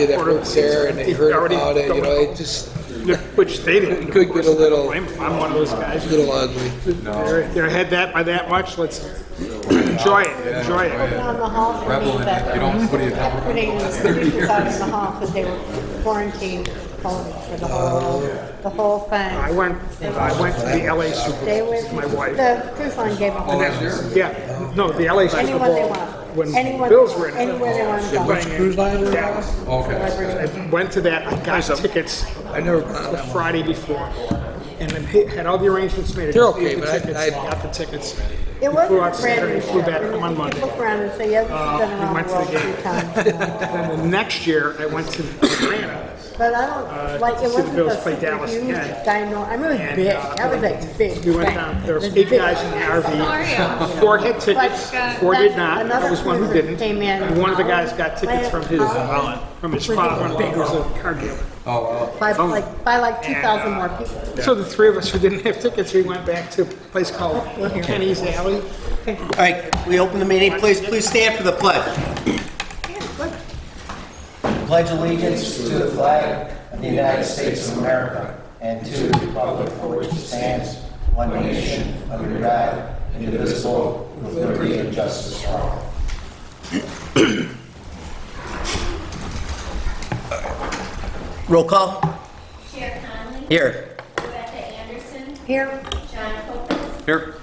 that works there and they heard about it, you know, it just, Which they didn't. it could get a little, I'm one of those guys. little ugly. They're had that by that much. Let's enjoy it. Enjoy it. Down the hall for me that putting the speakers out in the hall because they were quarantined for the whole thing. I went to the LA Super They Bowl were, with my wife. the cruise line gave them Yeah, no, the LA Super anyone they Bowl want. when Anyone, Bills were in it. anywhere they want to go. Which cruise line was that? Dallas. Okay. I went to that. I got tickets I never been on the that one. Friday before, and then had all the arrangements made. I They're just okay, needed the but tickets. I got the tickets. It Flew out wasn't a brand Saturday, new flew ship. back home on Monday. You look around and say, yeah, this has been we around went the to world the 3 game. times. Then the next year, I went to Atlanta. But I don't, like, to it see the wasn't Bills a play super Dallas huge again. dino. I mean, it was And, big. That was a big We went thing. down. There was It 8 big. guys in the RV. 4 had tickets. But 4 did not. I another was one who cruiser didn't. came in. And one of the guys got tickets from his father-in-law, who was a car dealer. by like 2,000 more people. So the 3 of us who didn't have tickets, we went back to a place called Kenny's Alley. All right, we open the meeting. Please stand for the pledge. Pledge allegiance to the flag of the United States of America and to the republic for which it stands, one nation, under God, indivisible, with liberty and justice for all. Roll call. Chair Conley. Here. Rebecca Anderson. Here, John Copeland. Here.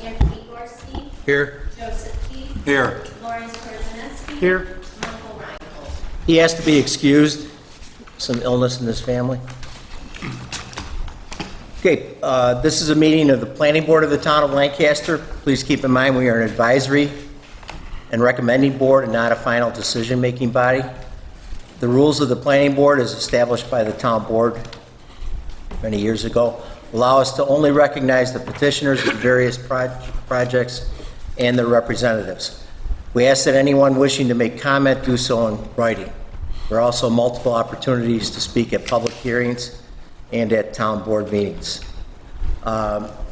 Anthony Gorski. Here. Joseph Keith. Here. Lawrence Kurzeniski. Here. Michael Reinhold. He has to be excused. Some illness in his family. Okay, this is a meeting of the Planning Board of the Town of Lancaster. Please keep in mind we are an advisory and recommending board and not a final decision-making body. The rules of the Planning Board, as established by the Town Board many years ago, allow us to only recognize the petitioners of various projects and their representatives. We ask that anyone wishing to make comment do so in writing. There are also multiple opportunities to speak at public hearings and at town board meetings.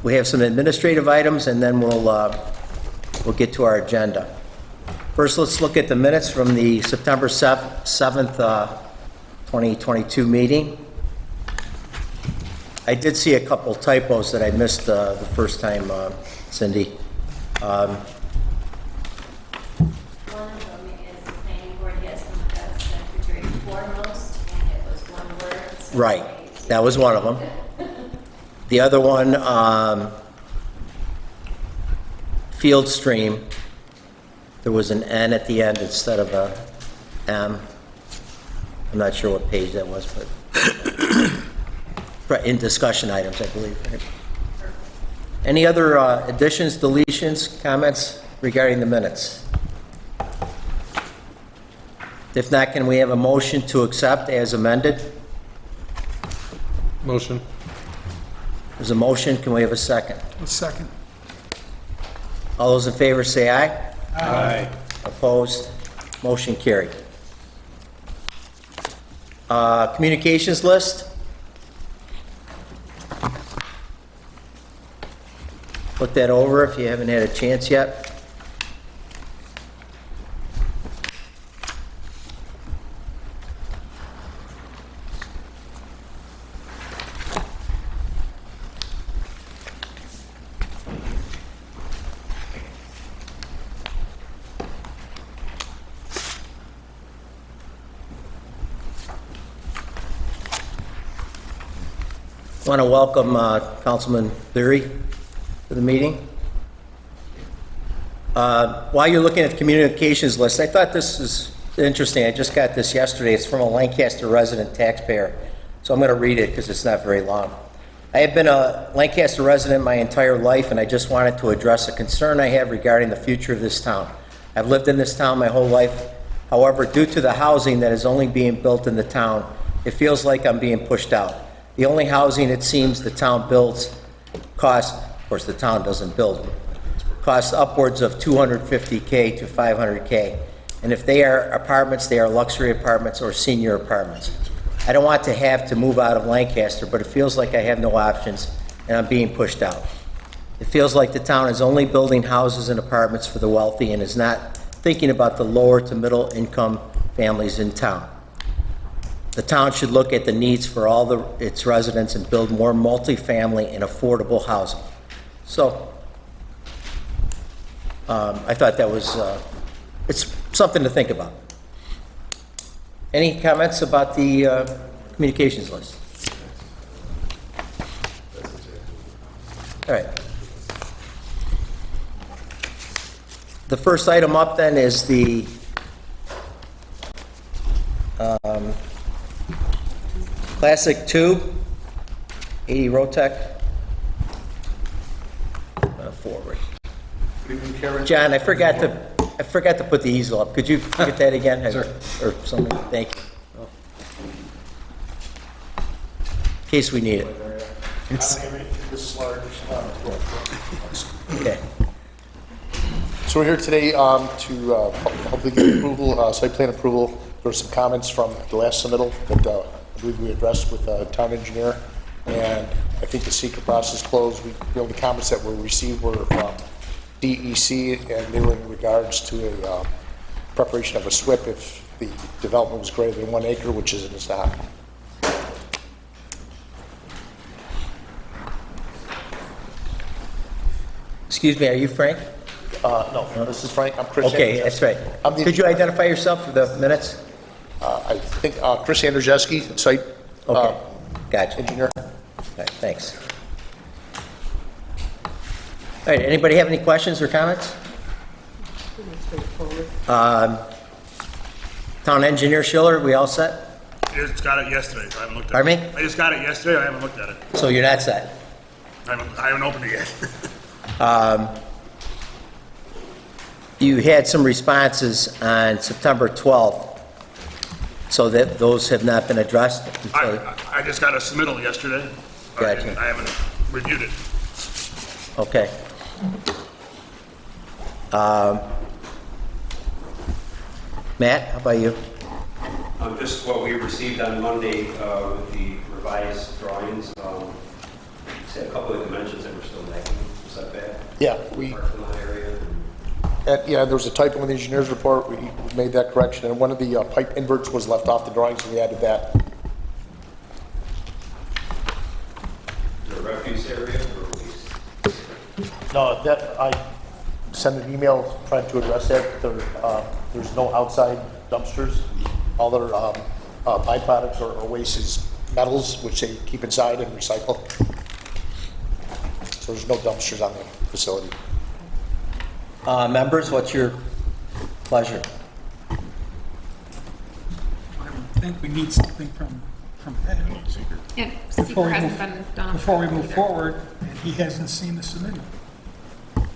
We have some administrative items, and then we'll get to our agenda. First, let's look at the minutes from the September 7th, 2022 meeting. I did see a couple typos that I missed the first time, Cindy. One of them is the planning board has the secretary foremost, and it was one word. so Right, that was one of them. The other one, Field Stream, there was an N at the end instead of a M. I'm not sure what page that was, but right, in discussion items, I believe. Right? Any other additions, deletions, comments regarding the minutes? If not, can we have a motion to accept as amended? Motion. There's a motion, can we have a second? A second. All those in favor say aye. Aye. Opposed? Motion carried. Communications list. Look that over if you haven't had a chance yet. I want to welcome Councilman Leary to the meeting. While you're looking at the communications list, I thought this is interesting. I just got this yesterday. It's from a Lancaster resident taxpayer. So I'm going to read it because it's not very long. I have been a Lancaster resident my entire life, and I just wanted to address a concern I have regarding the future of this town. I've lived in this town my whole life. However, due to the housing that is only being built in the town, it feels like I'm being pushed out. The only housing it seems the town builds costs, of course the town doesn't build them, costs upwards of $250K to $500K. And if they are apartments, they are luxury apartments or senior apartments. I don't want to have to move out of Lancaster, but it feels like I have no options and I'm being pushed out. It feels like the town is only building houses and apartments for the wealthy and is not thinking about the lower to middle income families in town. the town should look at the needs for all its residents and build more multifamily and affordable housing. So, I thought that was, it's something to think about. Any comments about the communications list? All right. The first item up then is the Classic 2, 80 Rotec. Forward. John, I forgot to put the easel up. Could you get that again? Or something? Thank you. In case we need it. Okay. So we're here today to hopefully get approval, site plan approval. There were some comments from the last submittal that I believe we addressed with the town engineer, and I think the secret process closed. The only comments that were received were from DEC, and they were in regards to a preparation of a SWIP if the development was greater than 1 acre, which is not. Excuse me, are you Frank? No, this is Frank. I'm Chris. Okay, that's right. Could you identify yourself for the minutes? I think Chris Andrzejewski, site Okay, gotcha. engineer. All right, thanks. All right, anybody have any questions or comments? Town engineer Schiller, we all set? I just got it yesterday, so I haven't looked at Pardon it. me? I just got it yesterday, I haven't looked at it. So you're not set? I haven't opened it yet. You had some responses on September 12th, so that those have not been addressed until, I just got a submittal yesterday. Gotcha. I haven't reviewed it. okay. Matt, how about you? Just what we received on Monday with the revised drawings. Just had a couple of dimensions that were still lacking. Was that bad? Yeah, Parking lot area. yeah, there was a typo in the engineer's report. We made that correction, and one of the pipe inverts was left off the drawings, so we added that. The refuse area or waste? No, that, I sent an email trying to address that. There's no outside dumpsters. All their byproducts or waste is metals, which they keep inside and recycle. So there's no dumpsters on the facility. Members, what's your pleasure? I think we need something from Ed And Before secret we hasn't move- been done. before we move either. forward, and he hasn't seen the submittal.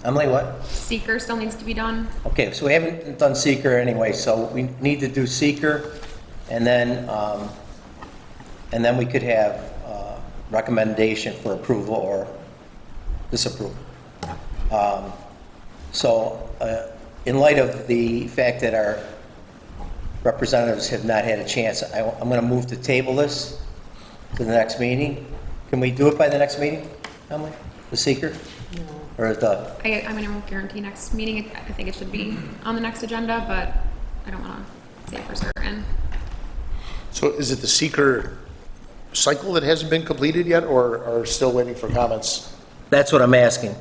Emily, what? Seeker still needs to be done. Okay, so we haven't done seeker anyway, so we need to do seeker, and then we could have recommendation for approval or disapproval. So, in light of the fact that our representatives have not had a chance, I'm going to move to table this to the next meeting. Can we do it by the next meeting, Emily? The seeker? No. Or the, I mean, I won't guarantee next meeting. I think it should be on the next agenda, but I don't want to say for certain. So is it the seeker cycle that hasn't been completed yet, or still waiting for comments? that's what I'm asking.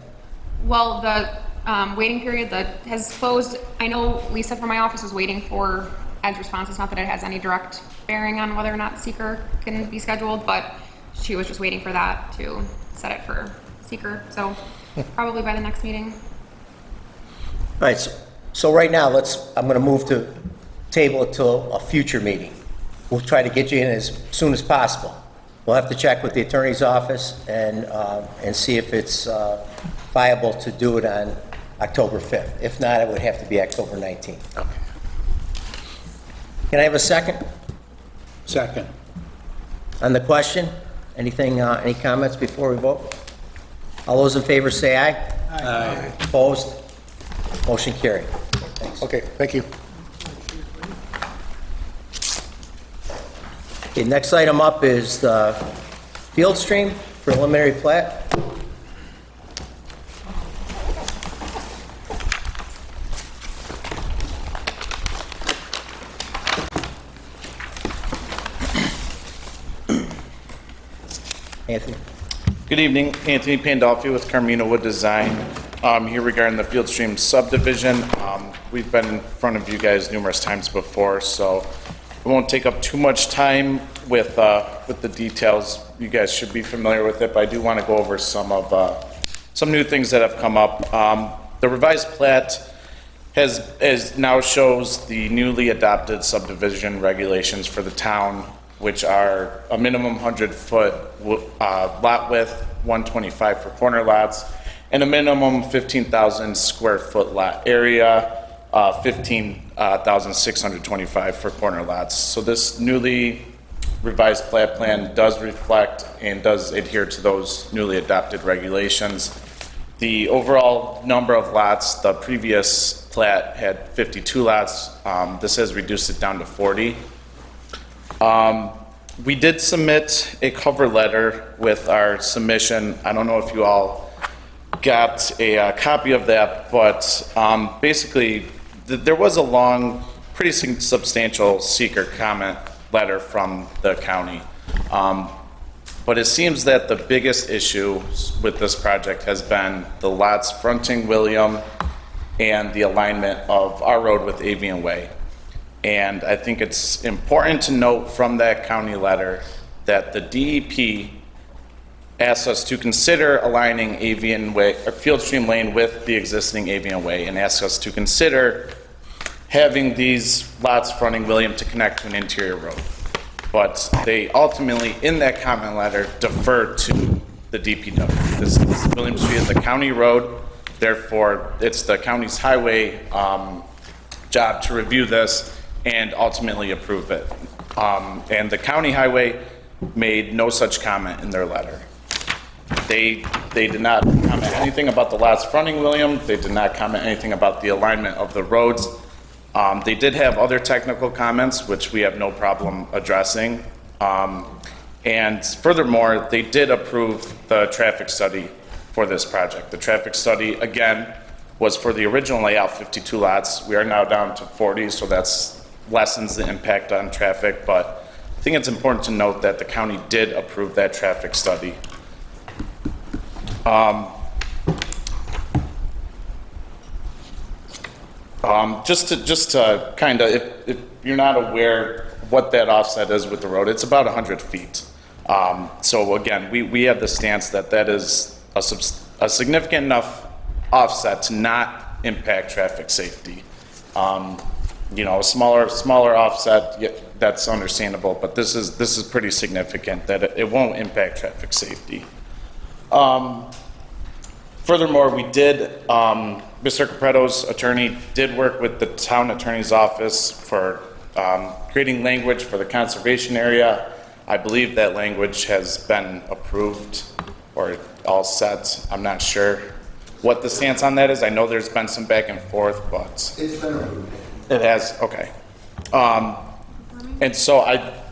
Well, the waiting period that has closed, I know Lisa from my office was waiting for Ed's response. It's not that it has any direct bearing on whether or not seeker can be scheduled, but she was just waiting for that to set it for seeker. So probably by the next meeting. All right, so right now, I'm going to move to table it till a future meeting. We'll try to get you in as soon as possible. We'll have to check with the attorney's office and see if it's viable to do it on October 5th. If not, it would have to be October 19th. Okay. Can I have a second Second. on the question? Anything, any comments before we vote? All those in favor say aye. Aye. Opposed? Motion carried. Thanks. Okay, thank you. Okay, next item up is the Field Stream preliminary plat. Anthony? Good evening, Anthony Pandolfi with Carmina Wood Design. Here regarding the Fieldstream subdivision. We've been in front of you guys numerous times before, so we won't take up too much time with the details. You guys should be familiar with it, but I do want to go over some new things that have come up. The revised plat now shows the newly adopted subdivision regulations for the town, which are a minimum 100-foot lot width, 125 for corner lots, and a minimum 15,000 square foot lot area, 15,625 for corner lots. So this newly revised plat plan does reflect and does adhere to those newly adopted regulations. The overall number of lots, the previous plat had 52 lots. This has reduced it down to 40. We did submit a cover letter with our submission. I don't know if you all got a copy of that, but basically there was a long, pretty substantial seeker comment letter from the county. But it seems that the biggest issue with this project has been the lots fronting William and the alignment of our road with Avian Way. And I think it's important to note from that county letter that the DEP asked us to consider aligning Avian Way, or Fieldstream Lane with the existing Avian Way, and asked us to consider having these lots fronting William to connect to an interior road. But they ultimately, in that comment letter, deferred to the DPW. This is William Street is the county road, therefore it's the county's highway job to review this and ultimately approve it. And the county highway made no such comment in their letter. They did not comment anything about the lots fronting William. They did not comment anything about the alignment of the roads. They did have other technical comments, which we have no problem addressing. And furthermore, they did approve the traffic study for this project. The traffic study, again, was for the original layout, 52 lots. We are now down to 40, so that's lessens the impact on traffic. But I think it's important to note that the county did approve that traffic study. Just to kind of, if you're not aware what that offset is with the road, it's about 100 feet. So again, we have the stance that that is a significant enough offset to not impact traffic safety. You know, a smaller offset, that's understandable, but this is pretty significant that it won't impact traffic safety. Furthermore, we did, Mr. Capreto's attorney did work with the town attorney's office for creating language for the conservation area. I believe that language has been approved or all set. I'm not sure what the stance on that is. I know there's been some back and forth, but It's been approved. it has, okay. And so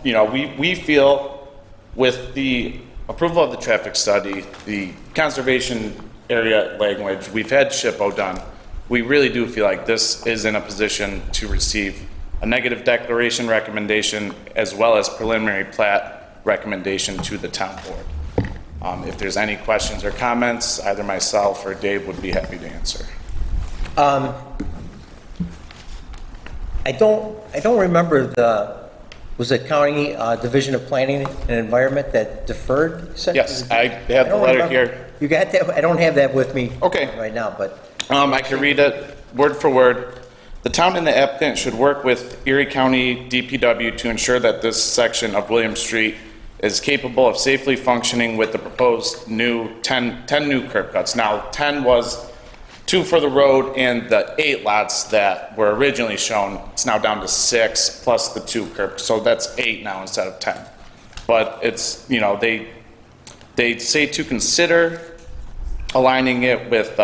we feel with the approval of the traffic study, the conservation area language, we've had SHPO done. We really do feel like this is in a position to receive a negative declaration recommendation as well as preliminary plat recommendation to the town board. If there's any questions or comments, either myself or Dave would be happy to answer. I don't remember was it County Division of Planning and Environment that deferred? Yes, I have the letter here. You got that? I don't have that with me Okay. right now, but. I can read it word for word. The town and the applicant should work with Erie County DPW to ensure that this section of William Street is capable of safely functioning with the proposed 10 new curb cuts. Now, 10 was 2 for the road, and the 8 lots that were originally shown, it's now down to 6 plus the 2 curb, so that's 8 now instead of 10. But it's, they say to consider aligning it with,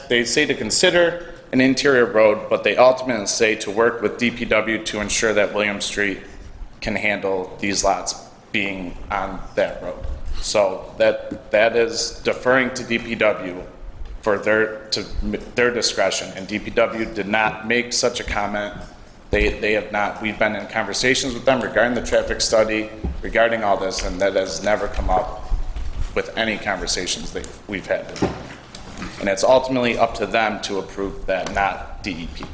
they say to consider an interior road, but they ultimately say to work with DPW to ensure that William Street can handle these lots being on that road. So that is deferring to DPW for their discretion, and DPW did not make such a comment They have not, we've been in conversations with them regarding the traffic study, regarding all this, and that has never come up with any conversations that we've had with them. And it's ultimately up to them to approve that, not DEP.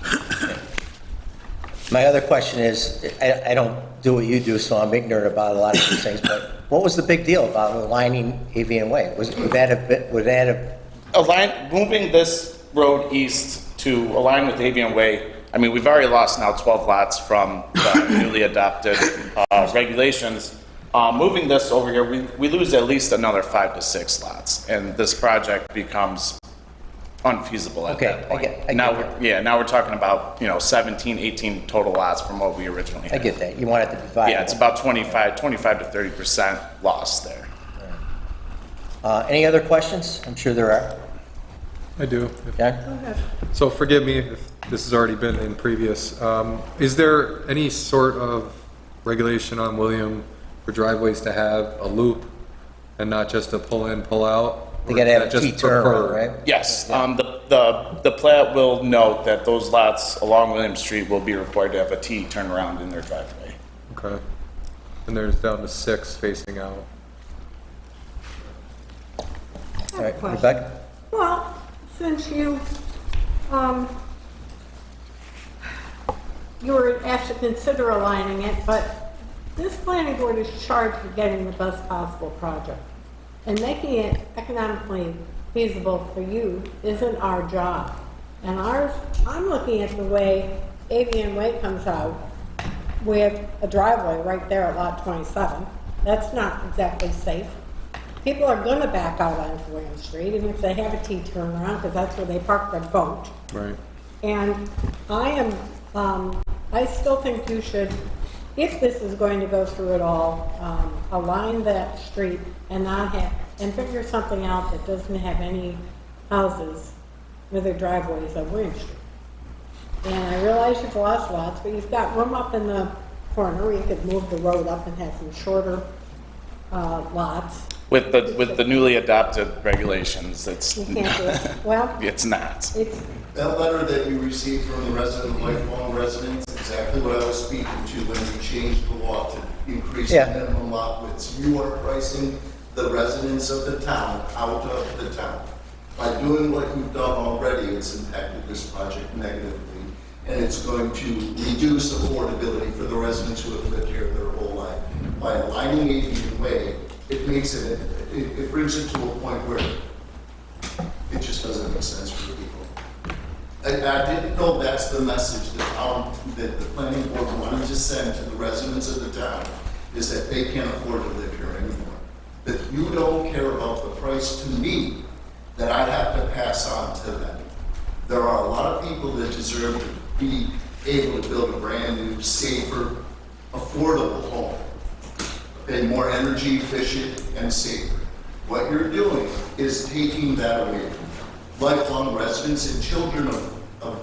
My other question is, I don't do what you do, so I'm ignorant about a lot of these things, but what was the big deal about aligning Avian Way? Would that have Moving this road east to align with Avian Way, I mean, we've already lost now 12 lots from the newly adopted regulations. Moving this over here, we lose at least another 5 to 6 lots, and this project becomes unfeasible at that point. Now we're talking about, 17, 18 total lots from what we originally had. I get that. You want it to divide. Yeah, it's about 25 to 30% loss there. Any other questions? I'm sure there are. I do. Yeah? So forgive me if this has already been in previous. Is there any sort of regulation on William for driveways to have a loop and not just a pull in, pull out? They gotta have a T-turn, right? Yes, the plat will note that those lots along William Street will be required to have a T turnaround in their driveway. Okay. And there's down to 6 facing out. All right, Rebecca? Well, since you were asked to consider aligning it, but this planning board is charged with getting the best possible project. And making it economically feasible for you isn't our job. And ours, I'm looking at the way Avian Way comes out with a driveway right there at lot 27. That's not exactly safe. People are gonna back out onto William Street, even if they have a T turnaround, because that's where they park their boat. Right. And I still think you should, if this is going to go through it all, align that street and and figure something out that doesn't have any houses with their driveways on William Street. And I realize you've lost lots, but you've got room up in the corner where you could move the road up and have some shorter lots. With the newly adopted regulations, You can't do it. Well, it's not. That letter that you received from the resident, lifelong residents, exactly what I was speaking to when you changed the law to increase the minimum lot widths. You are pricing the residents of the town out of the town. By doing what you've done already, it's impacted this project negatively, and it's going to reduce affordability for the residents who have lived here their whole life. By aligning Avian Way, it makes it brings it to a point where it just doesn't make sense for the people. I didn't know that's the message that the planning board wanted to send to the residents of the town, is that they can't afford to live here anymore. That you don't care about the price to me that I have to pass on to them. There are a lot of people that deserve to be able to build a brand new, safer, affordable home. Okay, more energy efficient and safer. What you're doing is taking that away from lifelong residents and children of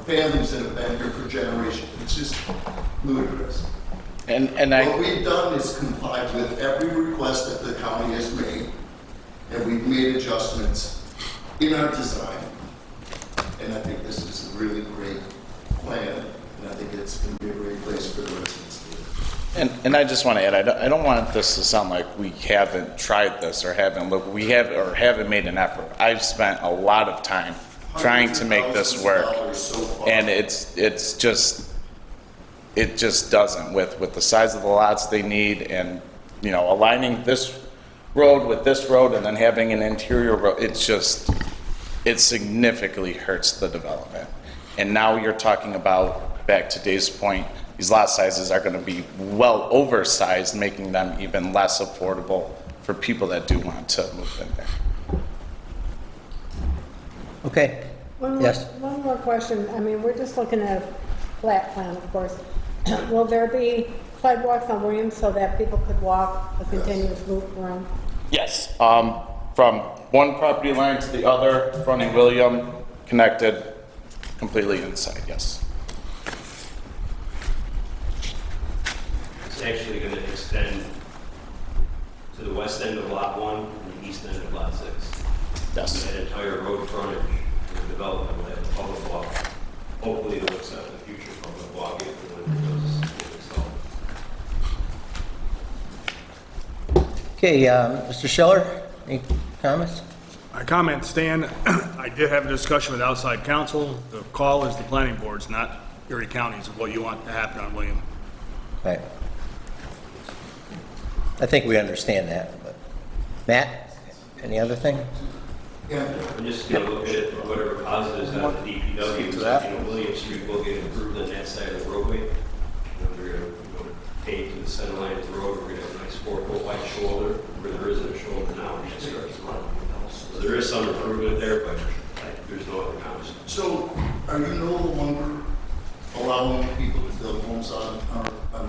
families that have been here for generations. It's just ludicrous. What we've done is complied with every request that the county has made, and we've made adjustments in our design. And I think this is a really great plan, and I think it's going to be a great place for the residents to live. And I just want to add, I don't want this to sound like we haven't tried this or haven't made an effort. I've spent a lot of time trying to make this work, and it just doesn't with the size of the lots they need, and aligning this road with this road and then having an interior road, it significantly hurts the development. And now you're talking about, back to Dave's point, these lot sizes are going to be well oversized, making them even less affordable for people that do want to move in there. Okay. One more question. I mean, we're just looking at a flat plan, of course. Will there be sidewalks on Williams so that people could walk a continuous loop around? Yes. From one property line to the other, fronting William, connected completely inside, yes. It's actually going to extend to the west end of Lot 1 and the east end of Lot 6. Yes. And that entire road frontage and the development will have a public walk hopefully it'll accept the future public walk if and when it does get installed. Okay, Mr. Schiller, any comments? My comment, Stan, I did have a discussion with outside counsel. The call is the planning board's, not Erie County's, of what you want to happen on William. Right. I think we understand that, but Matt, any other thing? I'm just going to look at whatever positives out of the DPW. William Street will get improved on that side of the roadway. We're going to pave to the center line of the road. We're going to have a nice 4-foot wide shoulder where there isn't a shoulder now. We just start to run. So there is some improvement there, but there's no other comments. So are you no longer allowing people to build homes on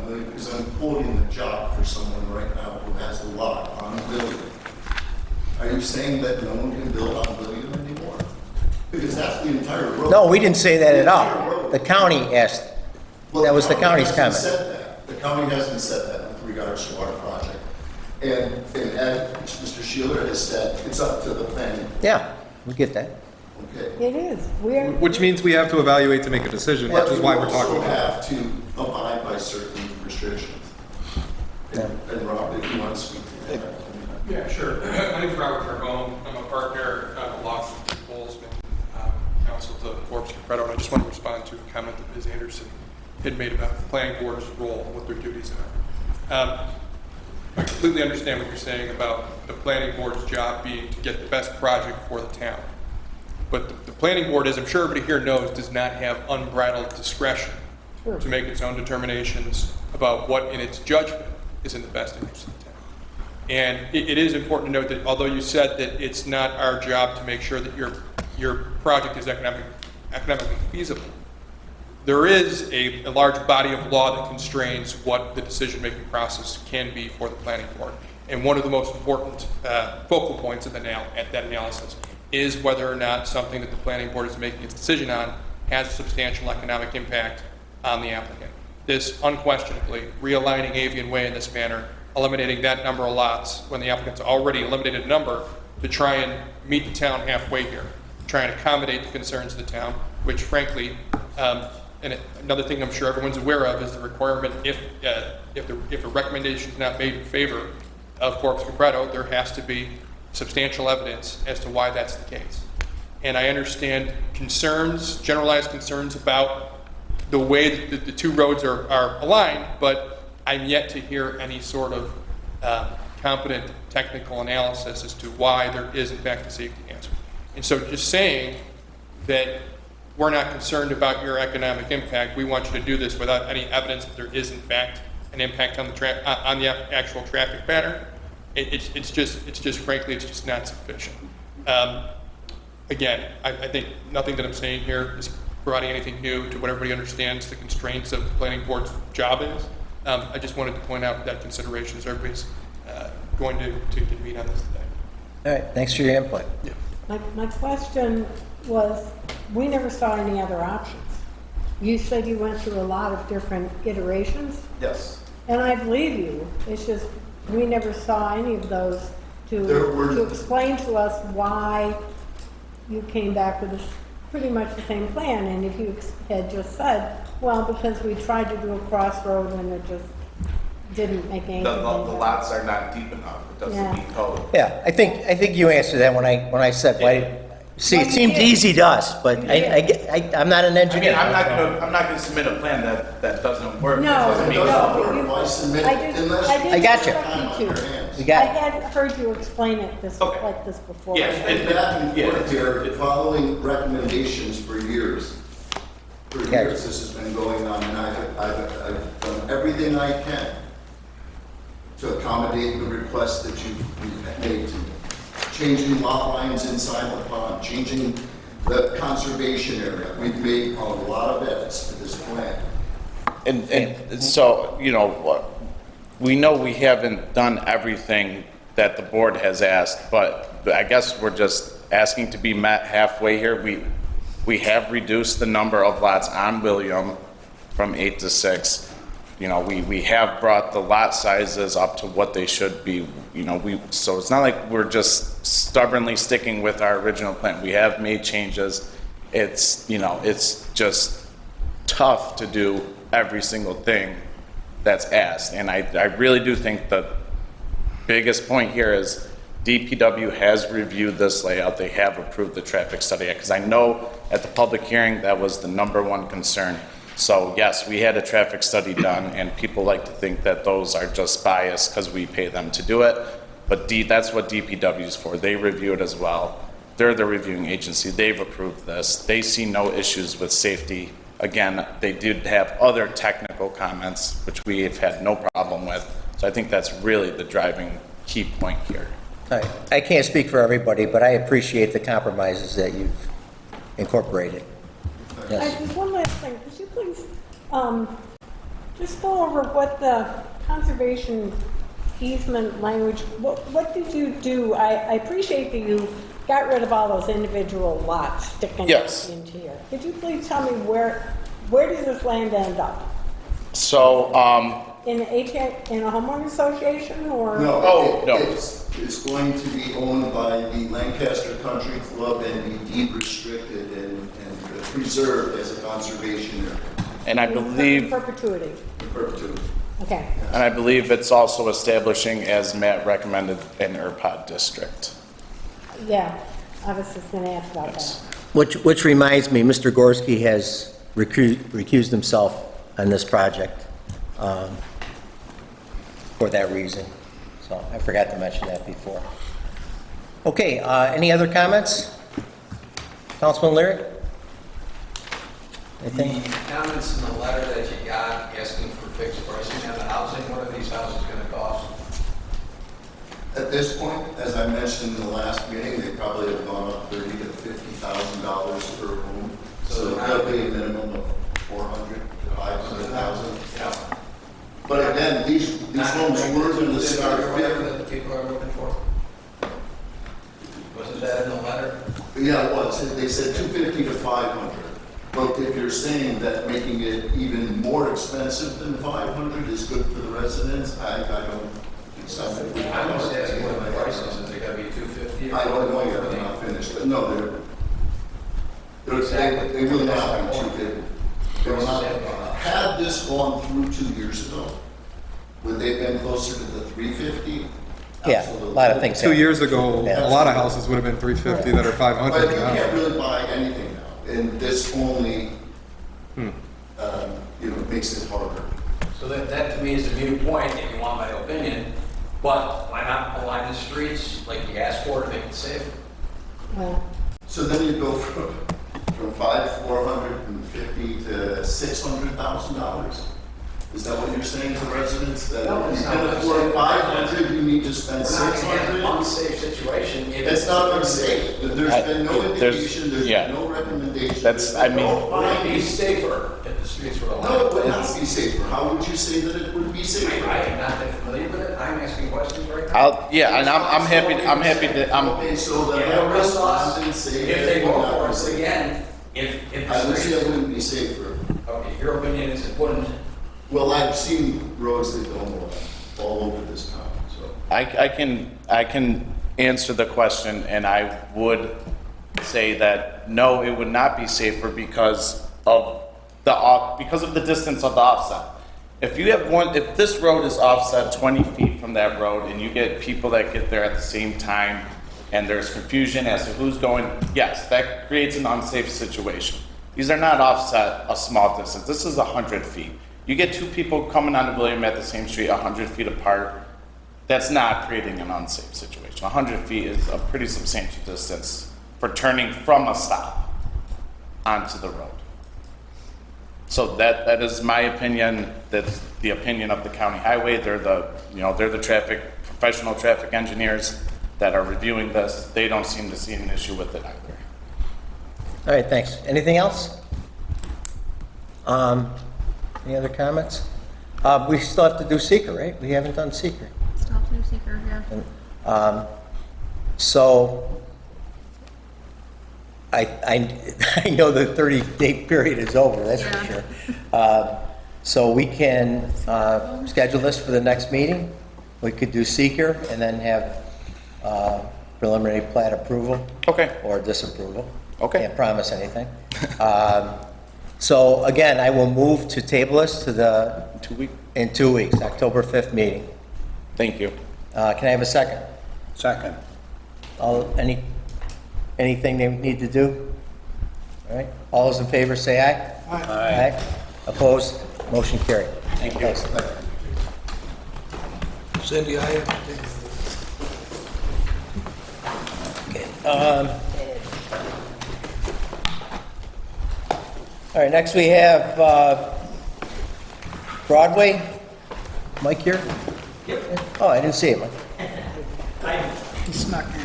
William? Because I'm quoting the job for someone right now who has a lot on William. Are you saying that no one can build on William anymore? Because that's the entire road. No, we didn't say that at all. The county asked. Well, That was the county's comment. Said that. The county hasn't said that with regards to our project. And Mr. Sheeler has said it's up to the planning. Yeah, we get that. Okay. It is. We're. Which means we have to evaluate to make a decision, which is why we're talking You about it. also have to abide by certain restrictions. And Rob, if you want to speak to that. Yeah, sure. My name is Robert Carbone. I'm a partner at a law firm in Bozeman, counsel to Forbes Capretto, and I just want to respond to a comment that Ms. Anderson had made about the planning board's role and what their duties are. I completely understand what you're saying about the planning board's job being to get the best project for the town. But the planning board, as I'm sure everybody here knows, does not have unbridled discretion to make its own determinations about what, in its judgment, is in the best interest of the town. And it is important to note that although you said that it's not our job to make sure that your project is economically feasible, there is a large body of law that constrains what the decision-making process can be for the planning board. And one of the most important focal points of at that analysis is whether or not something that the planning board is making its decision on has a substantial economic impact on the applicant. This unquestionably, realigning Avian Way in this manner, eliminating that number of lots when the applicant's already eliminated a number to try and meet the town halfway here, try and accommodate the concerns of the town, which frankly, and another thing I'm sure everyone's aware of is the requirement if a recommendation is not made in favor of Forbes Capretto, there has to be substantial evidence as to why that's the case. And I understand concerns, generalized concerns about the way that the two roads are aligned, but I'm yet to hear any sort of competent technical analysis as to why there is in fact a safety hazard. And so just saying that we're not concerned about your economic impact, we want you to do this without any evidence that there is in fact an impact on the actual traffic pattern, it's just frankly, it's just not sufficient. Again, I think nothing that I'm saying here is providing anything new to what everybody understands the constraints of the planning board's job is. I just wanted to point out that consideration as everybody's going to convene on this today. All right, thanks for your input. Yeah. My question was, we never saw any other options. You said you went through a lot of different iterations. Yes. And I believe you. It's just, we never saw any of those to explain to us why you came back with pretty much the same plan. And if you had just said, well, because we tried to do a crossroad and it just didn't make any sense. The lots are not deep enough. It doesn't meet code. Yeah, I think you answered that when I said, why, see, it seemed easy to us, but I'm not an engineer. I mean, I'm not gonna submit a plan that doesn't work. No, That doesn't meet code. Why submit I got you. expect you to. You got I it. had heard you explain it like this before. Yeah, And back and forth here, following recommendations for years. For years, this has been going on, and I've done everything I can to accommodate the requests that you've made to me. Changing lot lines inside the pond, changing the conservation area. We've made a lot of edits to this plan. And so, you know, we know we haven't done everything that the board has asked, but I guess we're just asking to be met halfway here. We have reduced the number of lots on William from 8 to 6. You know, we have brought the lot sizes up to what they should be. You know, so it's not like we're just stubbornly sticking with our original plan. We have made changes. It's, you know, it's just tough to do every single thing that's asked. And I really do think the biggest point here is DPW has reviewed this layout. They have approved the traffic study, because I know at the public hearing, that was the #1 concern. So yes, we had a traffic study done, and people like to think that those are just biased because we pay them to do it. But that's what DPW is for. They review it as well. They're the reviewing agency. They've approved this. They see no issues with safety. Again, they did have other technical comments, which we have had no problem with. So I think that's really the driving key point here. I can't speak for everybody, but I appreciate the compromises that you've incorporated. Yes. Just one last thing, could you please just go over what the conservation easement language, what did you do? I appreciate that you got rid of all those individual lots sticking Yes. into here. Could you please tell me where does this land end up? So, In a homeowner association or? Oh, no. It's going to be owned by the Lancaster Country Club and be deed restricted and preserved as a conservation area. and I believe, Perpetuity. In perpetuity. Okay. and I believe it's also establishing, as Matt recommended, an ERPOD district. Yeah, I was just gonna ask about that. Which reminds me, Mr. Gorski has recused himself on this project for that reason. So I forgot to mention that before. Okay, any other comments? Councilman Leary? Anything? The comments in the letter that you got asking for fixed pricing on the housing, what are these houses going to cost? At this point, as I mentioned in the last meeting, they probably have gone up $30,000 to $50,000 per home. So there'll be a minimum of $400,000 to $500,000. Yeah. But again, these homes were going to start that the people are looking for? Wasn't that in the letter? Yeah, it was. They said 250 to 500. But if you're saying that making it even more expensive than 500 is good for the residents, I don't think so. I'm just asking what the price is. Is it going to be 250? I don't know yet. I'm not finished. But no, they will not be 250. They will not. Had this gone through 2 years ago, would they have been closer to the 350? Yeah, Absolutely. a lot of things. 2 years ago, Yeah. a lot of houses would have been 350 that are 500 But you now. can't really buy anything now, and this only, makes it harder. So that to me is a moot point, if you want my opinion. But why not align the streets like you asked for to make it safer? Well, So then you go from $450 to $600,000. Is that what you're saying to residents? That No, you it's can not. afford 500, you need to spend We're not going to have an 600? unsafe situation. if It's not unsafe. There's been no there's- indication, there's yeah. been no recommendation. That's- I mean- It would be safer if the streets were aligned. No, it would not be safer. How would you say that it would be safer? I am not that familiar with it. I'm asking questions right now. And I'm happy to, Okay, so the Yeah, but respondents say if that they it would go not for be it safer. again, if I the would say it streets, wouldn't be safer. okay, your opinion is it wouldn't. Well, I've seen roads that don't work all over this town, so. I can answer the question, and I would say that no, it would not be safer because of the distance of the offset. If this road is offset 20 feet from that road, and you get people that get there at the same time, and there's confusion as to who's going, yes, that creates an unsafe situation. These are not offset a small distance. This is 100 feet. You get two people coming onto William at the same street 100 feet apart, that's not creating an unsafe situation. 100 feet is a pretty substantial distance for turning from a stop onto the road. So that is my opinion. That's the opinion of the county highway. They're the professional traffic engineers that are reviewing this. They don't seem to see an issue with it either. All right, thanks. Anything else? Any other comments? We still have to do seeker, right? We haven't done seeker. Still have to do seeker here. So I know the 30-day period is over, that's for sure. So we can schedule this for the next meeting. We could do seeker and then have preliminary plat approval. Okay. Or disapproval. Okay. Can't promise anything. So again, I will move to table this to the, 2 weeks. in 2 weeks, October 5th meeting. Thank you. Can I have a second? Second. Anything they need to do? All right, all those in favor say aye. Aye. Opposed? Motion carried. Thank you. Cindy, I have, All right, next we have Broadway. Mike here? Oh, I didn't see him. He snuck in.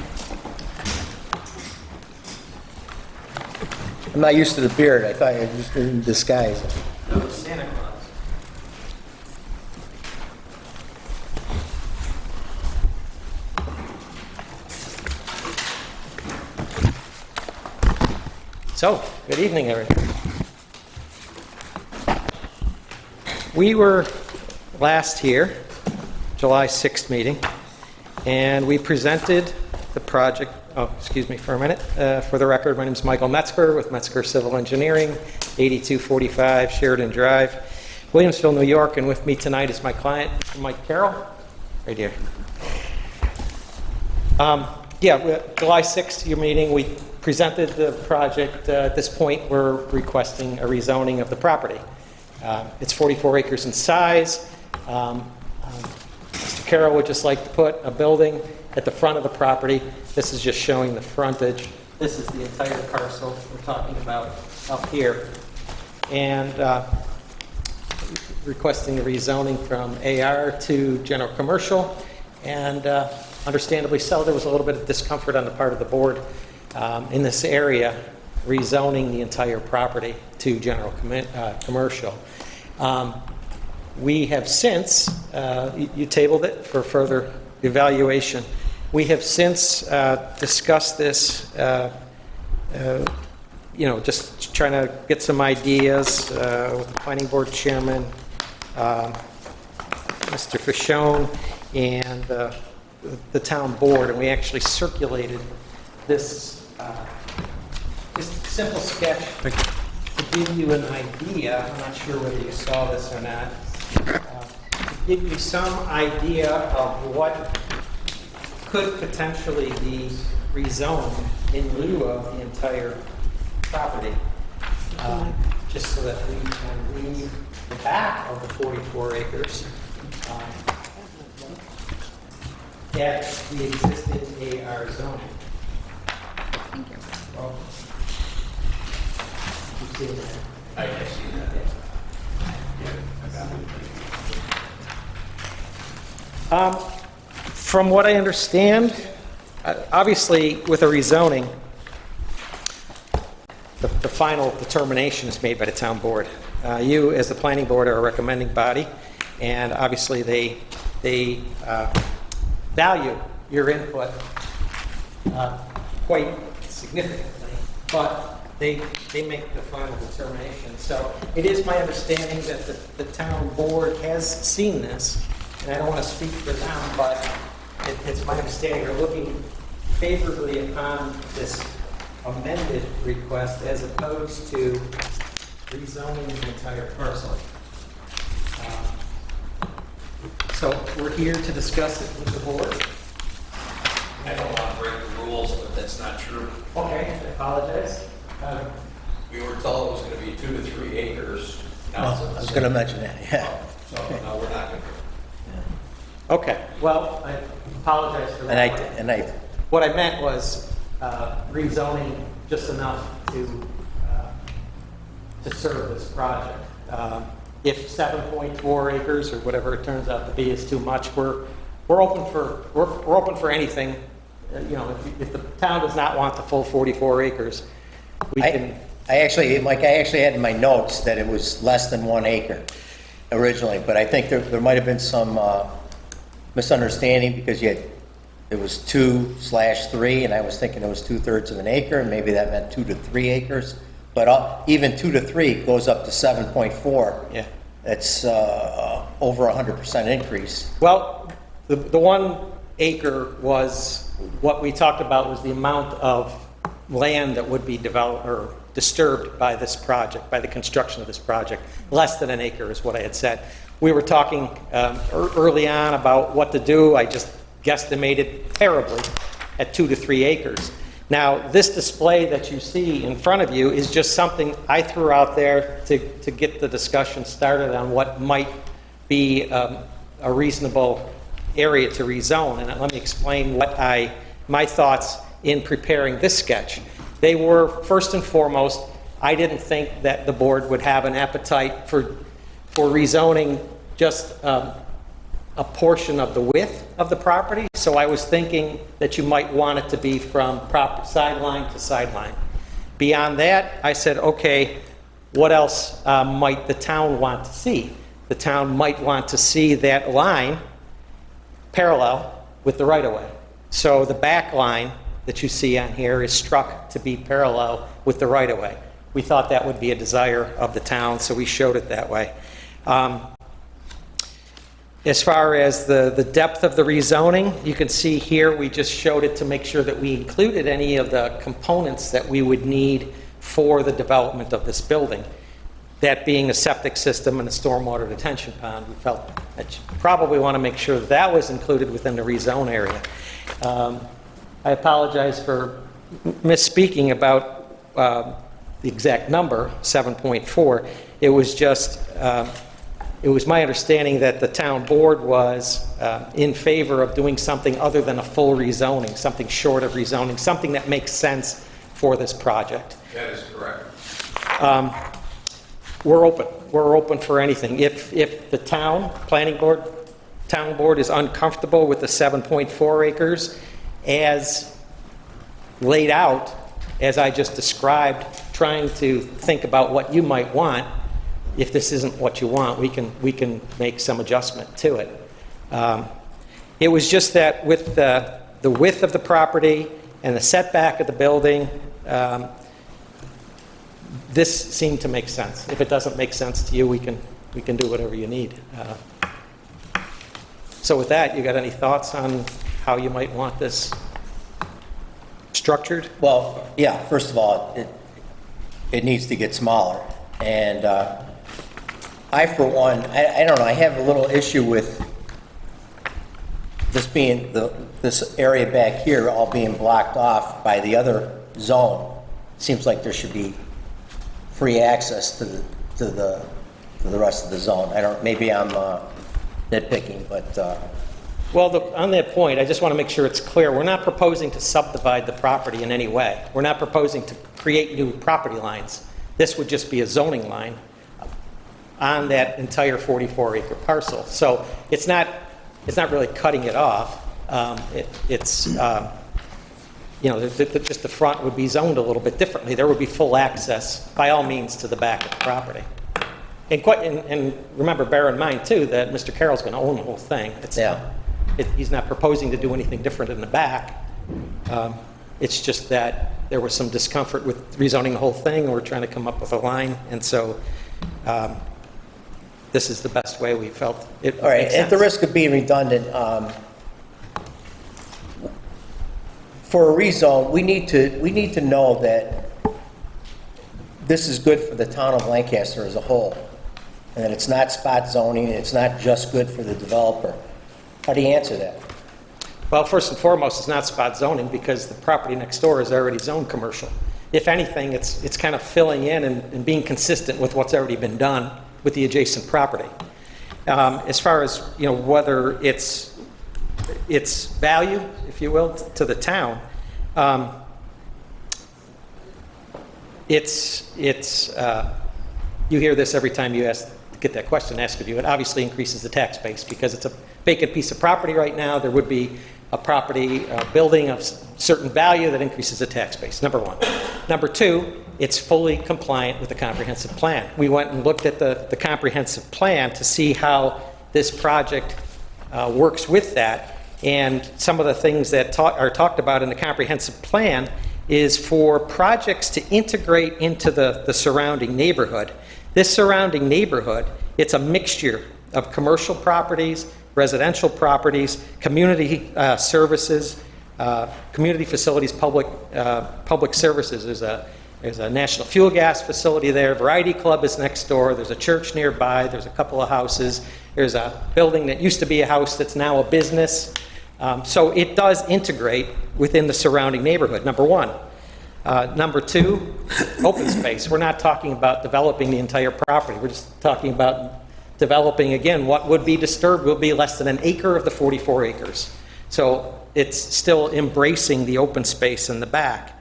I'm not used to the beard. I thought I was just in disguise. Santa Claus. So, good evening, everyone. We were last here, July 6th meeting, and we presented the project, excuse me for a minute. For the record, my name is Michael Metzger with Metzger Civil Engineering, 8245 Sheridan Drive, Williamsville, New York, and with me tonight is my client, Mike Carroll, right here. July 6th, your meeting, we presented the project. At this point, we're requesting a rezoning of the property. It's 44 acres in size. Mr. Carroll would just like to put a building at the front of the property. This is just showing the frontage. This is the entire parcel we're talking about up here. And requesting a rezoning from AR to general commercial. And understandably so, there was a little bit of discomfort on the part of the board in this area, rezoning the entire property to general commercial. We have since, you tabled it for further evaluation. We have since discussed this, just trying to get some ideas with the planning board chairman, Mr. Fischone, and the town board, and we actually circulated this just a simple sketch to give you an idea. I'm not sure whether you saw this or not. To give you some idea of what could potentially be rezoned in lieu of the entire property, just so that we can leave the back of the 44 acres at the existing AR zoning. Thank you. Well, you see that? I see that. From what I understand, obviously with a rezoning, the final determination is made by the town board. You, as the planning board, are a recommending body, and obviously they value your input quite significantly, but they make the final determination. So it is my understanding that the town board has seen this, and I don't want to speak for them, but it's my understanding they're looking favorably upon this amended request as opposed to rezoning the entire parcel. So we're here to discuss it with the board. I don't want to break the rules, but that's not true. Okay, I apologize. We were told it was going to be 2 to 3 acres. Now Oh, I was going to mention that, yeah. So no, we're not going to. Okay, well, I apologize for that. And I What I meant was rezoning just enough to serve this project. If 7.4 acres or whatever it turns out to be is too much, we're open for anything. If the town does not want the full 44 acres, we can. Mike, I actually had in my notes that it was less than 1 acre originally, but I think there might have been some misunderstanding because it was 2/3, and I was thinking it was 2/3 of an acre, and maybe that meant 2 to 3 acres. But even 2 to 3 goes up to 7.4. Yeah. That's over 100% increase. Well, the 1 acre was, what we talked about was the amount of land that would be developed or disturbed by this project, by the construction of this project. Less than an acre is what I had said. We were talking early on about what to do. I just guesstimated terribly at 2 to 3 acres. Now, this display that you see in front of you is just something I threw out there to get the discussion started on what might be a reasonable area to rezone. And let me explain what my thoughts in preparing this sketch. They were, first and foremost, I didn't think that the board would have an appetite for rezoning just a portion of the width of the property. So I was thinking that you might want it to be from sideline to sideline. Beyond that, I said, okay, what else might the town want to see? The town might want to see that line parallel with the right-of-way. So the back line that you see on here is struck to be parallel with the right-of-way. We thought that would be a desire of the town, so we showed it that way. As far as the depth of the rezoning, you can see here we just showed it to make sure that we included any of the components that we would need for the development of this building. That being a septic system and a stormwater detention pond. We felt that you probably want to make sure that was included within the rezone area. I apologize for misspeaking about the exact number, 7.4. It was just, it was my understanding that the town board was in favor of doing something other than a full rezoning, something short of rezoning, something that makes sense for this project. That is correct. We're open. We're open for anything. If the town board is uncomfortable with the 7.4 acres as laid out, as I just described, trying to think about what you might want. If this isn't what you want, we can make some adjustment to it. It was just that with the width of the property and the setback of the building, this seemed to make sense. If it doesn't make sense to you, we can do whatever you need. So with that, you got any thoughts on how you might want this structured? Well, yeah, first of all, it needs to get smaller. And I, for one, I don't know, I have a little issue with this being, this area back here all being blocked off by the other zone. Seems like there should be free access to the rest of the zone. I don't, maybe I'm nitpicking, but... Well, on that point, I just want to make sure it's clear. We're not proposing to subdivide the property in any way. We're not proposing to create new property lines. This would just be a zoning line on that entire 44-acre parcel. So it's not really cutting it off. It's you know, just the front would be zoned a little bit differently. There would be full access, by all means, to the back of the property. And remember, bear in mind, too, that Mr. Carroll's going to own the whole thing. He's not proposing to do anything different in the back. It's just that there was some discomfort with rezoning the whole thing, and we're trying to come up with a line. And so this is the best way we felt it. All right, at the risk of being redundant, for a rezone, we need to know that this is good for the town of Lancaster as a whole, and that it's not spot zoning, and it's not just good for the developer. How do you answer that? Well, first and foremost, it's not spot zoning because the property next door is already zoned commercial. If anything, it's kind of filling in and being consistent with what's already been done with the adjacent property. As far as, you know, whether it's value, if you will, to the town, you hear this every time you get that question asked of you. It obviously increases the tax base because it's a vacant piece of property right now. There would be a building of certain value that increases the tax base, number one. Number two, it's fully compliant with the comprehensive plan. We went and looked at the comprehensive plan to see how this project works with that. And some of the things that are talked about in the comprehensive plan is for projects to integrate into the surrounding neighborhood. This surrounding neighborhood, it's a mixture of commercial properties, residential properties, community services, community facilities, public services. There's a National Fuel Gas facility there. Variety Club is next door. There's a church nearby. There's a couple of houses. There's a building that used to be a house that's now a business. So it does integrate within the surrounding neighborhood, number one. Number two, open space. We're not talking about developing the entire property. We're just talking about developing, again, what would be disturbed will be less than an acre of the 44 acres. So it's still embracing the open space in the back.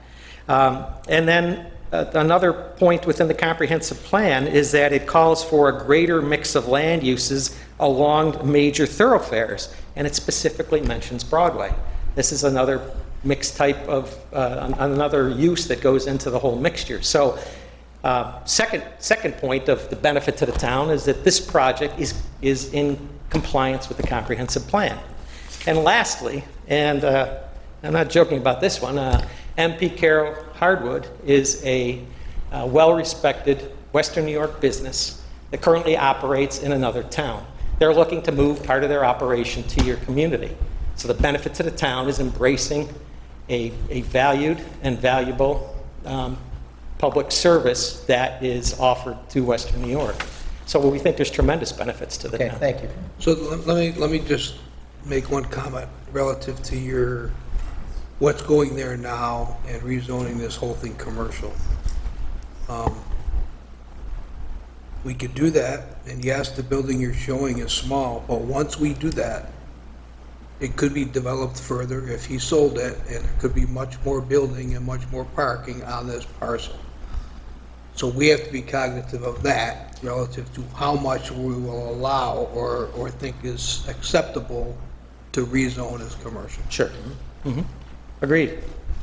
And then another point within the comprehensive plan is that it calls for a greater mix of land uses along major thoroughfares, and it specifically mentions Broadway. This is another mixed type of, another use that goes into the whole mixture. So second point of the benefit to the town is that this project is in compliance with the comprehensive plan. And lastly, and I'm not joking about this one, MP Carol Hardwood is a well-respected Western New York business that currently operates in another town. They're looking to move part of their operation to your community. So the benefit to the town is embracing a valued and valuable public service that is offered to Western New York. So we think there's tremendous benefits to the town. Thank you. So let me just make one comment relative to your, what's going there now and rezoning this whole thing commercial. We could do that, and yes, the building you're showing is small, but once we do that, it could be developed further if he sold it, and there could be much more building and much more parking on this parcel. So we have to be cognitive of that relative to how much we will allow or think is acceptable to rezone as commercial. Sure. Mm-hmm. Agreed.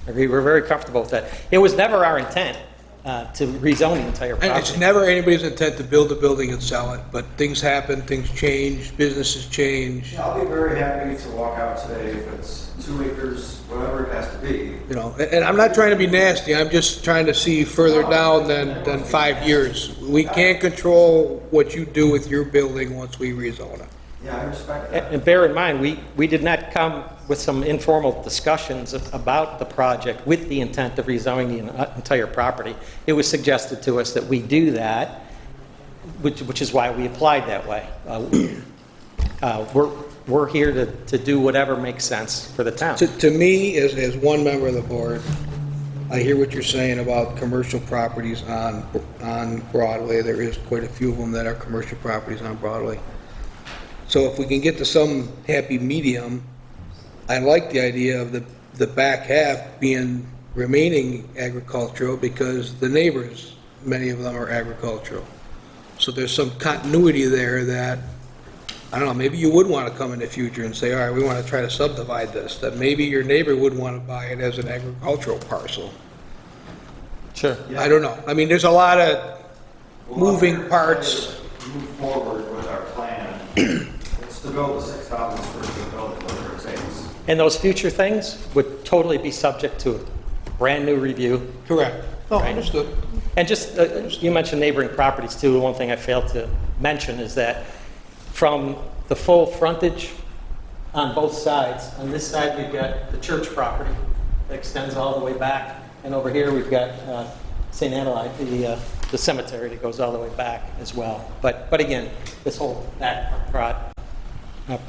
We're very comfortable with that. It was never our intent to rezone the entire property. And it's never anybody's intent to build a building and sell it, but things happen, things change, businesses change. I'll be very happy to walk out today if it's 2 acres, whatever it has to be. You know, and I'm not trying to be nasty, I'm just trying to see further down than 5 years. We can't control what you do with your building once we rezone it. Yeah, I respect that. And bear in mind, we did not come with some informal discussions about the project with the intent of rezoning the entire property. It was suggested to us that we do that, which is why we applied that way. We're here to do whatever makes sense for the town. To me, as one member of the board, I hear what you're saying about commercial properties on Broadway. There is quite a few of them that are commercial properties on Broadway. So if we can get to some happy medium, I like the idea of the back half remaining agricultural because the neighbors, many of them are agricultural. So there's some continuity there that, I don't know, maybe you would want to come in the future and say, all right, we want to try to subdivide this, that maybe your neighbor would want to buy it as an agricultural parcel. Sure. I don't know. I mean, there's a lot of moving parts. Move forward with our plan. It's to build a 6,000 square foot building, whatever it takes. And those future things would totally be subject to a brand new review. Correct. Oh, understood. And just, you mentioned neighboring properties too. One thing I failed to mention is that from the full frontage on both sides, on this side we've got the church property that extends all the way back, and over here we've got St. Adelaide, the cemetery that goes all the way back as well. But again, this whole back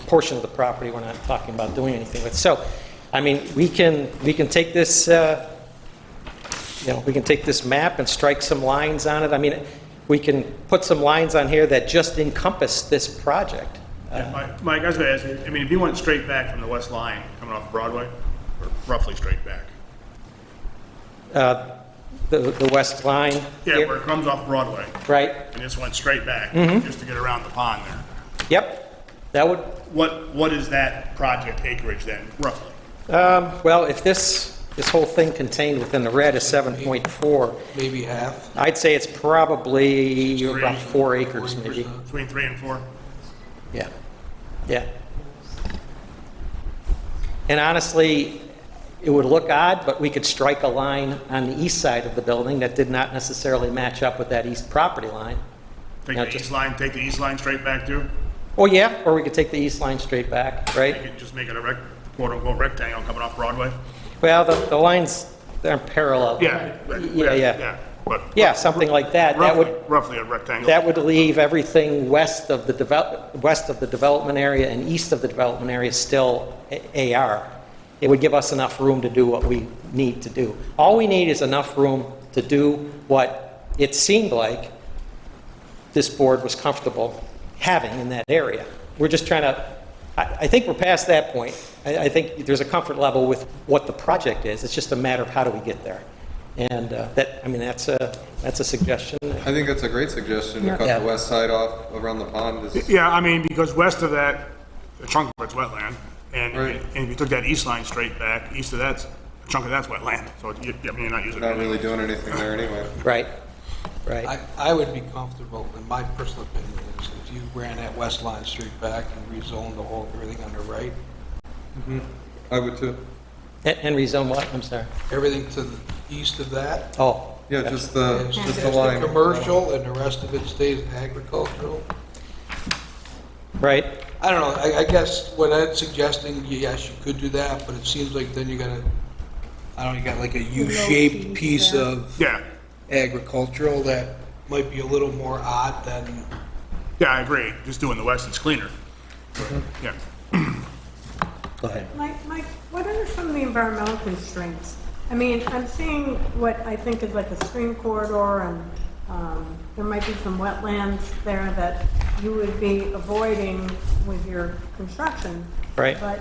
portion of the property we're not talking about doing anything with. So, I mean, we can take this, we can take this map and strike some lines on it. I mean, we can put some lines on here that just encompass this project. Mike, I was going to ask you, I mean, if you went straight back from the west line coming off Broadway, or roughly straight back? The west line. Yeah, where it comes off Broadway. Right. And just went straight back, just to get around the pond there. Yep. That would. What is that project acreage then, roughly? Well, if this whole thing contained within the red is 7.4. Maybe half. I'd say it's probably about 4 acres, maybe. Between 3 and 4? Yeah. Yeah. And honestly, it would look odd, but we could strike a line on the east side of the building that did not necessarily match up with that east property line. Take the east line straight back too? Oh yeah, or we could take the east line straight back, right? You could just make it a quote-unquote rectangle coming off Broadway? Well, the lines they're parallel. Yeah. Yeah. But Yeah, something like that. That would, roughly a rectangle. that would leave everything west of the development area and east of the development area still AR. It would give us enough room to do what we need to do. All we need is enough room to do what it seemed like this board was comfortable having in that area. We're just trying to, I think we're past that point. I think there's a comfort level with what the project is. It's just a matter of how do we get there. And that's a suggestion. I think that's a great suggestion to cut the west side off around the pond. Yeah, I mean, because west of that, a chunk of it's wetland. And, Right. and if you took that east line straight back, east of that's, a chunk of that's wetland. So you're not using it. Not really doing anything there anyway. Right. I would be comfortable, in my personal opinion, is if you ran that west line straight back and rezoned the whole, everything on the right. I would too. And rezone what? I'm sorry. Everything to the east of that. Oh. Yeah, just the Just line. commercial, and the rest of it stays agricultural. Right. I don't know, I guess what Ed's suggesting, yes, you could do that, but it seems like then you gotta, I don't know, you got like a U-shaped piece of agricultural that might be a little more odd than. Yeah, I agree. Just doing the west, it's cleaner. Yeah. Go ahead. Mike, what are some of the environmental constraints? I mean, I'm seeing what I think is like a stream corridor, and there might be some wetlands there that you would be avoiding with your construction. Right. But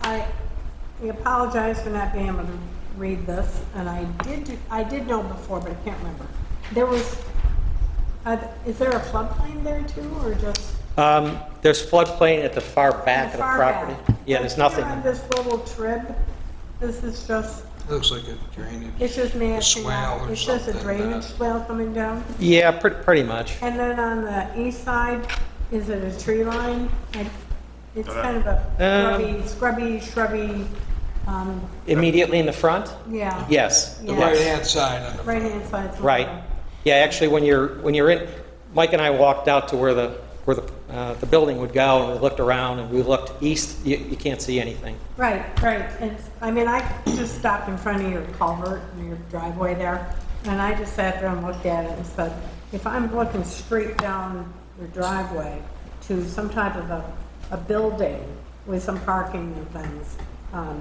I apologize for not being able to read this, and I did know before, but I can't remember. There was, is there a floodplain there too, or just? There's floodplain at the far back of the far property. back. Yeah, there's nothing. Here on this little trib, this is just. Looks like a drainage. It's just matching swale out. or It's just a something, drainage swale coming down. Yeah, pretty much. And then on the east side, is it a tree line? It's kind of a shrubby, Immediately in the front? yeah. Yes. The Yeah. right-hand side on the. Right-hand side. Right. Yeah, actually, when you're in, Mike and I walked out to where the building would go, and we looked around, and we looked east, you can't see anything. Right. And, I mean, I just stopped in front of your culvert and your driveway there, and I just sat there and looked at it and said, if I'm looking straight down your driveway to some type of a building with some parking and things,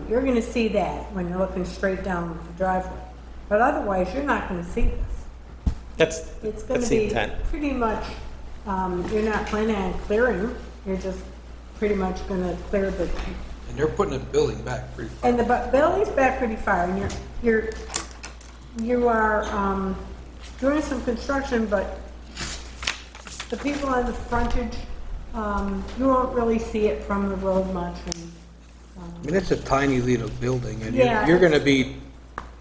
you're gonna see that when you're looking straight down the driveway. But otherwise, you're not gonna see this. It's gonna that's the be intent. pretty much, you're not planning on clearing, you're just pretty much gonna clear the, And they're putting a building back pretty far. and the building's back pretty far, and you are doing some construction, but the people on the frontage, you won't really see it from the road much. And, I mean, it's a tiny little building, and Yeah, you're gonna be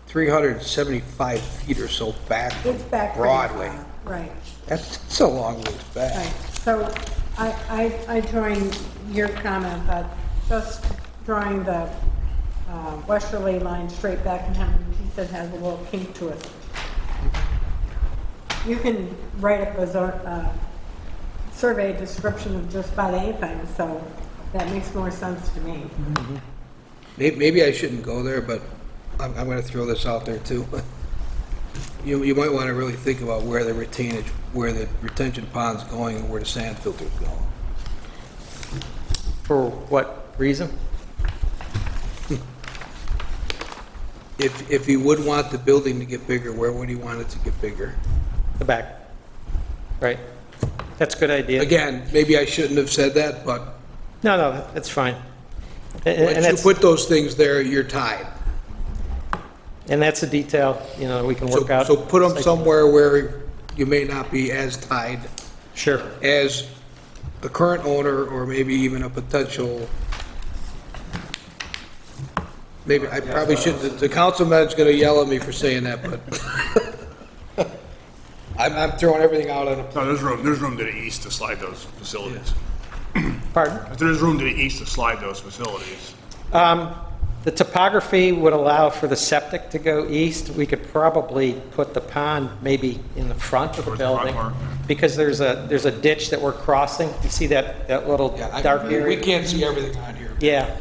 375 feet or so back from it's back pretty Broadway. far, right? That's a long ways back. Right. So I join your comment that just drawing the westerly line straight back and having, he said, has a little kink to it. You can write up a survey description of just about anything, so that makes more sense to me. Maybe I shouldn't go there, but I'm gonna throw this out there too. You might wanna really think about where the retention pond's going and where the sand filter's going. For what reason? If you would want the building to get bigger, where would you want it to get bigger? The back. Right. That's a good idea. Again, maybe I shouldn't have said that, but No, that's fine. And once you that's, put those things there, you're tied. and that's a detail, we can work out. So put them somewhere where you may not be as tied Sure. as the current owner, or maybe even a potential. Maybe, I probably shouldn't, the councilman's gonna yell at me for saying that, but I'm throwing everything out on a. No, there's room to the east to slide those facilities. Pardon? There's room to the east to slide those facilities. The topography would allow for the septic to go east. We could probably put the pond maybe in the front of the Towards the front building, more, because there's a ditch that we're crossing. You see that little dark area? We can't see everything on here. Yeah.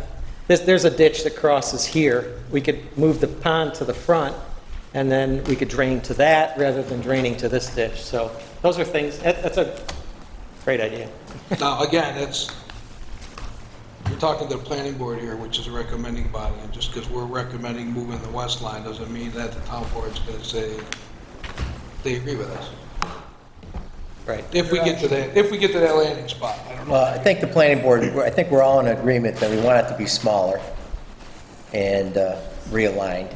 There's a ditch that crosses here. We could move the pond to the front and then we could drain to that rather than draining to this ditch. So those are things, that's a great idea. Now, again, you're talking to the planning board here, which is a recommending body, and just because we're recommending moving the west line doesn't mean that the town board's going to say they agree with us. Right. If we get to that landing spot, I don't know. Well, I think the planning board, I think we're all in agreement that we want it to be smaller and realigned.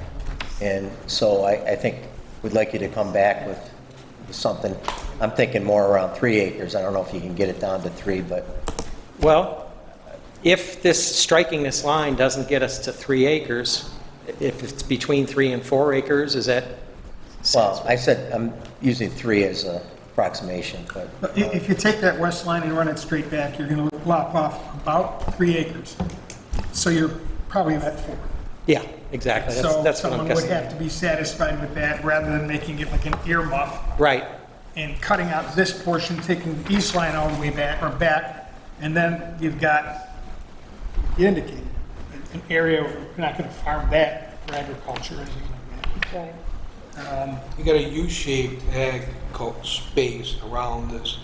And so I think we'd like you to come back with something. I'm thinking more around 3 acres. I don't know if you can get it down to 3, but. Well, if striking this line doesn't get us to 3 acres, if it's between 3 and 4 acres, is that? Well, I said I'm using 3 as an approximation, but. If you take that west line and run it straight back, you're going to lop off about 3 acres. So you're probably at 4. Yeah, exactly. That's So what I'm someone would guessing. have to be satisfied with that rather than making it like an earmuff Right. and cutting out this portion, taking the east line all the way back, and then you've got, you indicated, an area, we're not going to farm that for agriculture or anything like that. Right. You got a U-shaped ag space around this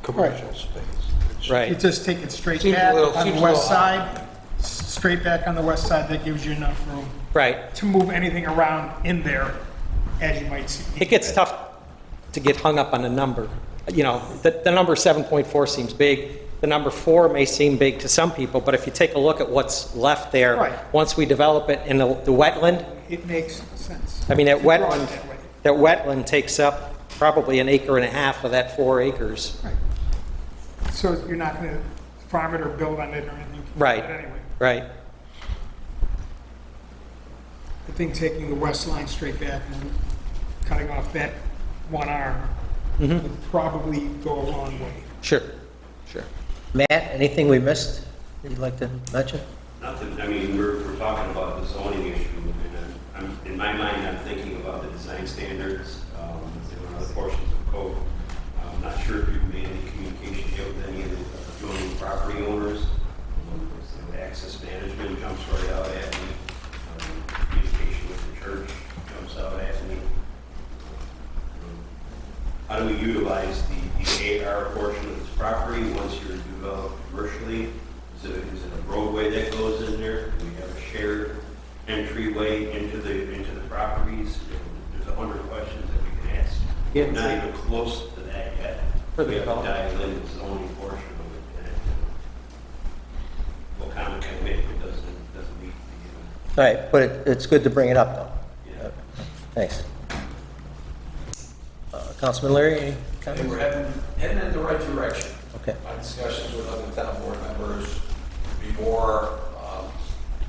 commercial space. Right. You just take it straight Seems a back little- on seems the a west little side, straight back on the west side, that gives you enough room Right. to move anything around in there, as you might see. It gets tough to get hung up on the number. You know, the number 7.4 seems big. The number 4 may seem big to some people, but if you take a look at what's left there, Right. once we develop it in the wetland, It makes sense. I mean, that to draw it wetland, that way. that wetland takes up probably an acre and a half of that 4 acres. So you're not going to farm it or build on it or anything. Right. Anyway, Right. I think taking the west line straight back and cutting off that one arm would probably go a long way. Sure. Sure. Matt, anything we missed that you'd like to mention? Nothing, I mean, we're talking about the zoning issue, and in my mind, I'm thinking about the design standards, and other portions of code. I'm not sure if you've made any communication yet with any of the adjoining property owners. Access management jumps right out at me. Communication with the church jumps out at me. How do we utilize the AR portion of this property once you're developed commercially? Is it a roadway that goes in there? Do we have a shared entryway into the properties? There's 100 questions that we can ask. Yeah. We're not even close to that yet. For the We have to development. dial in the zoning portion of it. And what comment can make it doesn't meet the. All right, but it's good to bring it up, though. Yeah. Thanks. Councilman Leary, any I think comments? we're heading in the right direction. Okay. My discussions with other town board members would be more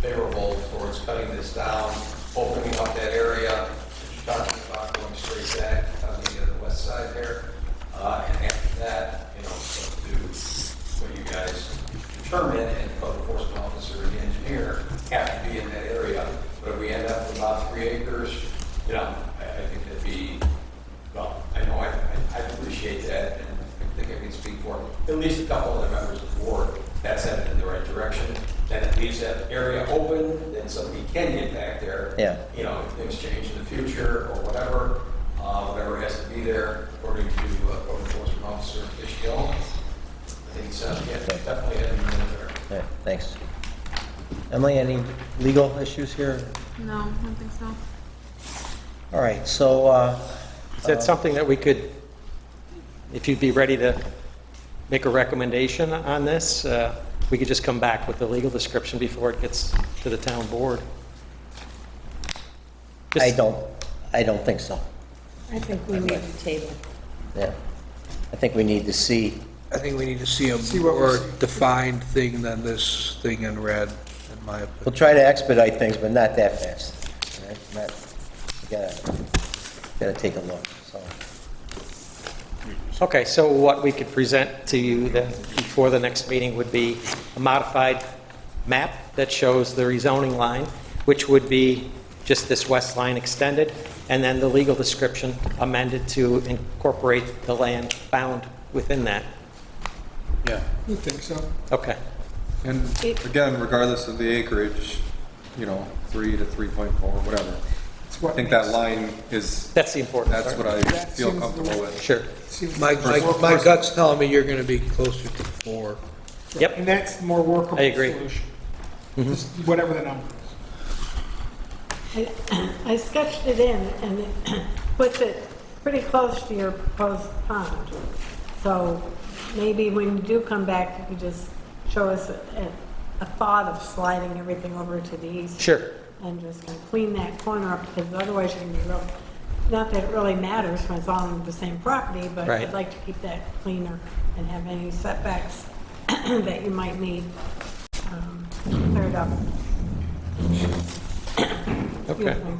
favorable towards cutting this down, opening up that area that you're talking about, going straight back on the west side there. And after that, do what you guys determine, and the code enforcement officer and the engineer have to be in that area. But if we end up with about 3 acres, I think that'd be, well, I know I appreciate that, and I think I can speak for at least a couple of the members of the board. That's headed in the right direction. Then it leaves that area open, then somebody can get back there. Yeah. If things change in the future or whatever, whatever has to be there, according to code enforcement officer Fishkill. I think so, yeah, definitely heading in the right direction. Yeah, thanks. Emily, any legal issues here? No, I don't think so. All right, so, Is that something that we could, if you'd be ready to make a recommendation on this, we could just come back with the legal description before it gets to the town board? I don't think so. I think we need to table. Yeah. I think we need to see, I think we need to see a what we more see. defined thing than this thing in red, in my opinion. we'll try to expedite things, but not that fast. Right? You gotta take a look, so. Okay, so what we could present to you then before the next meeting would be a modified map that shows the rezoning line, which would be just this west line extended, and then the legal description amended to incorporate the land bound within that. Yeah. You think so? Okay. And again, regardless of the acreage, 3 to 3.4, whatever, I think that line is, That's the important that's part. what I That feel seems comfortable with. Sure. My gut's telling me you're gonna be closer to 4. Yep. And that's the more workable I agree. solution. Just whatever the number is. I sketched it in, and it puts it pretty close to your proposed pond. So maybe when you do come back, you could just show us a thought of sliding everything over to the east. Sure. And just kind of clean that corner up, because otherwise you're gonna be real, not that it really matters when it's all on the same property, but Right. I'd like to keep that cleaner and have any setbacks that you might need cleared up. Okay. Excuse me.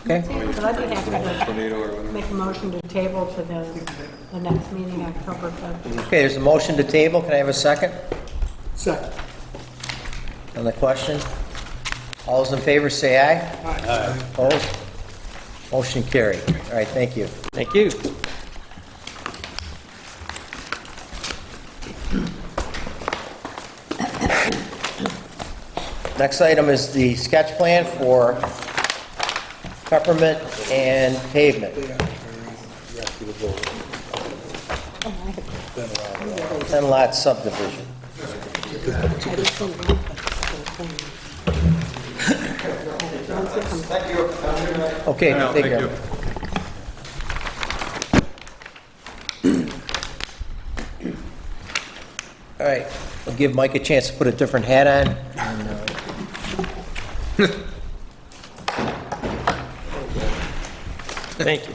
Okay. But I'd be happy Tornado or to whatever. make a motion to table to the next meeting, October 5th. Okay, there's a motion to table. Can I have a second Second. on the question? All those in favor say aye. Aye. Opposed? Motion carried. All right, thank you. Thank you. Next item is the sketch plan for peppermint and pavement. 10-lot subdivision. Okay, No, take thank care. All right, I'll give Mike a chance to put a different hat on. Thank you.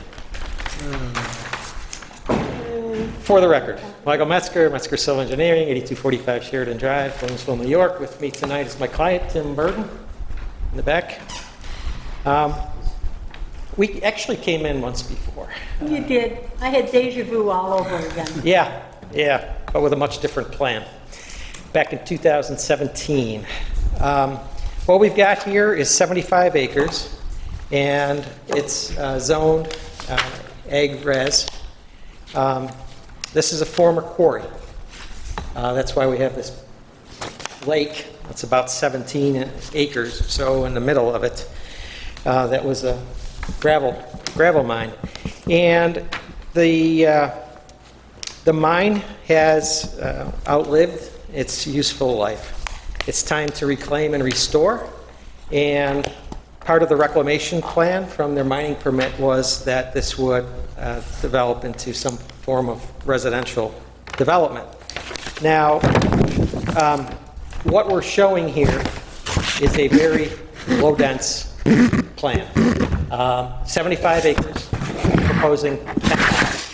For the record, Michael Metzger Civil Engineering, 8245 Sheridan Drive, Williamsville, New York. With me tonight is my client, Tim Burden, in the back. We actually came in once before. You did. I had deja vu all over again. Yeah, but with a much different plan. Back in 2017. What we've got here is 75 acres, and it's zoned ag res. This is a former quarry. That's why we have this lake that's about 17 acres or so in the middle of it. That was a gravel mine. And the mine has outlived its useful life. It's time to reclaim and restore. And part of the reclamation plan from their mining permit was that this would develop into some form of residential development. Now, what we're showing here is a very low-dense plan. 75 acres, proposing 10 lots.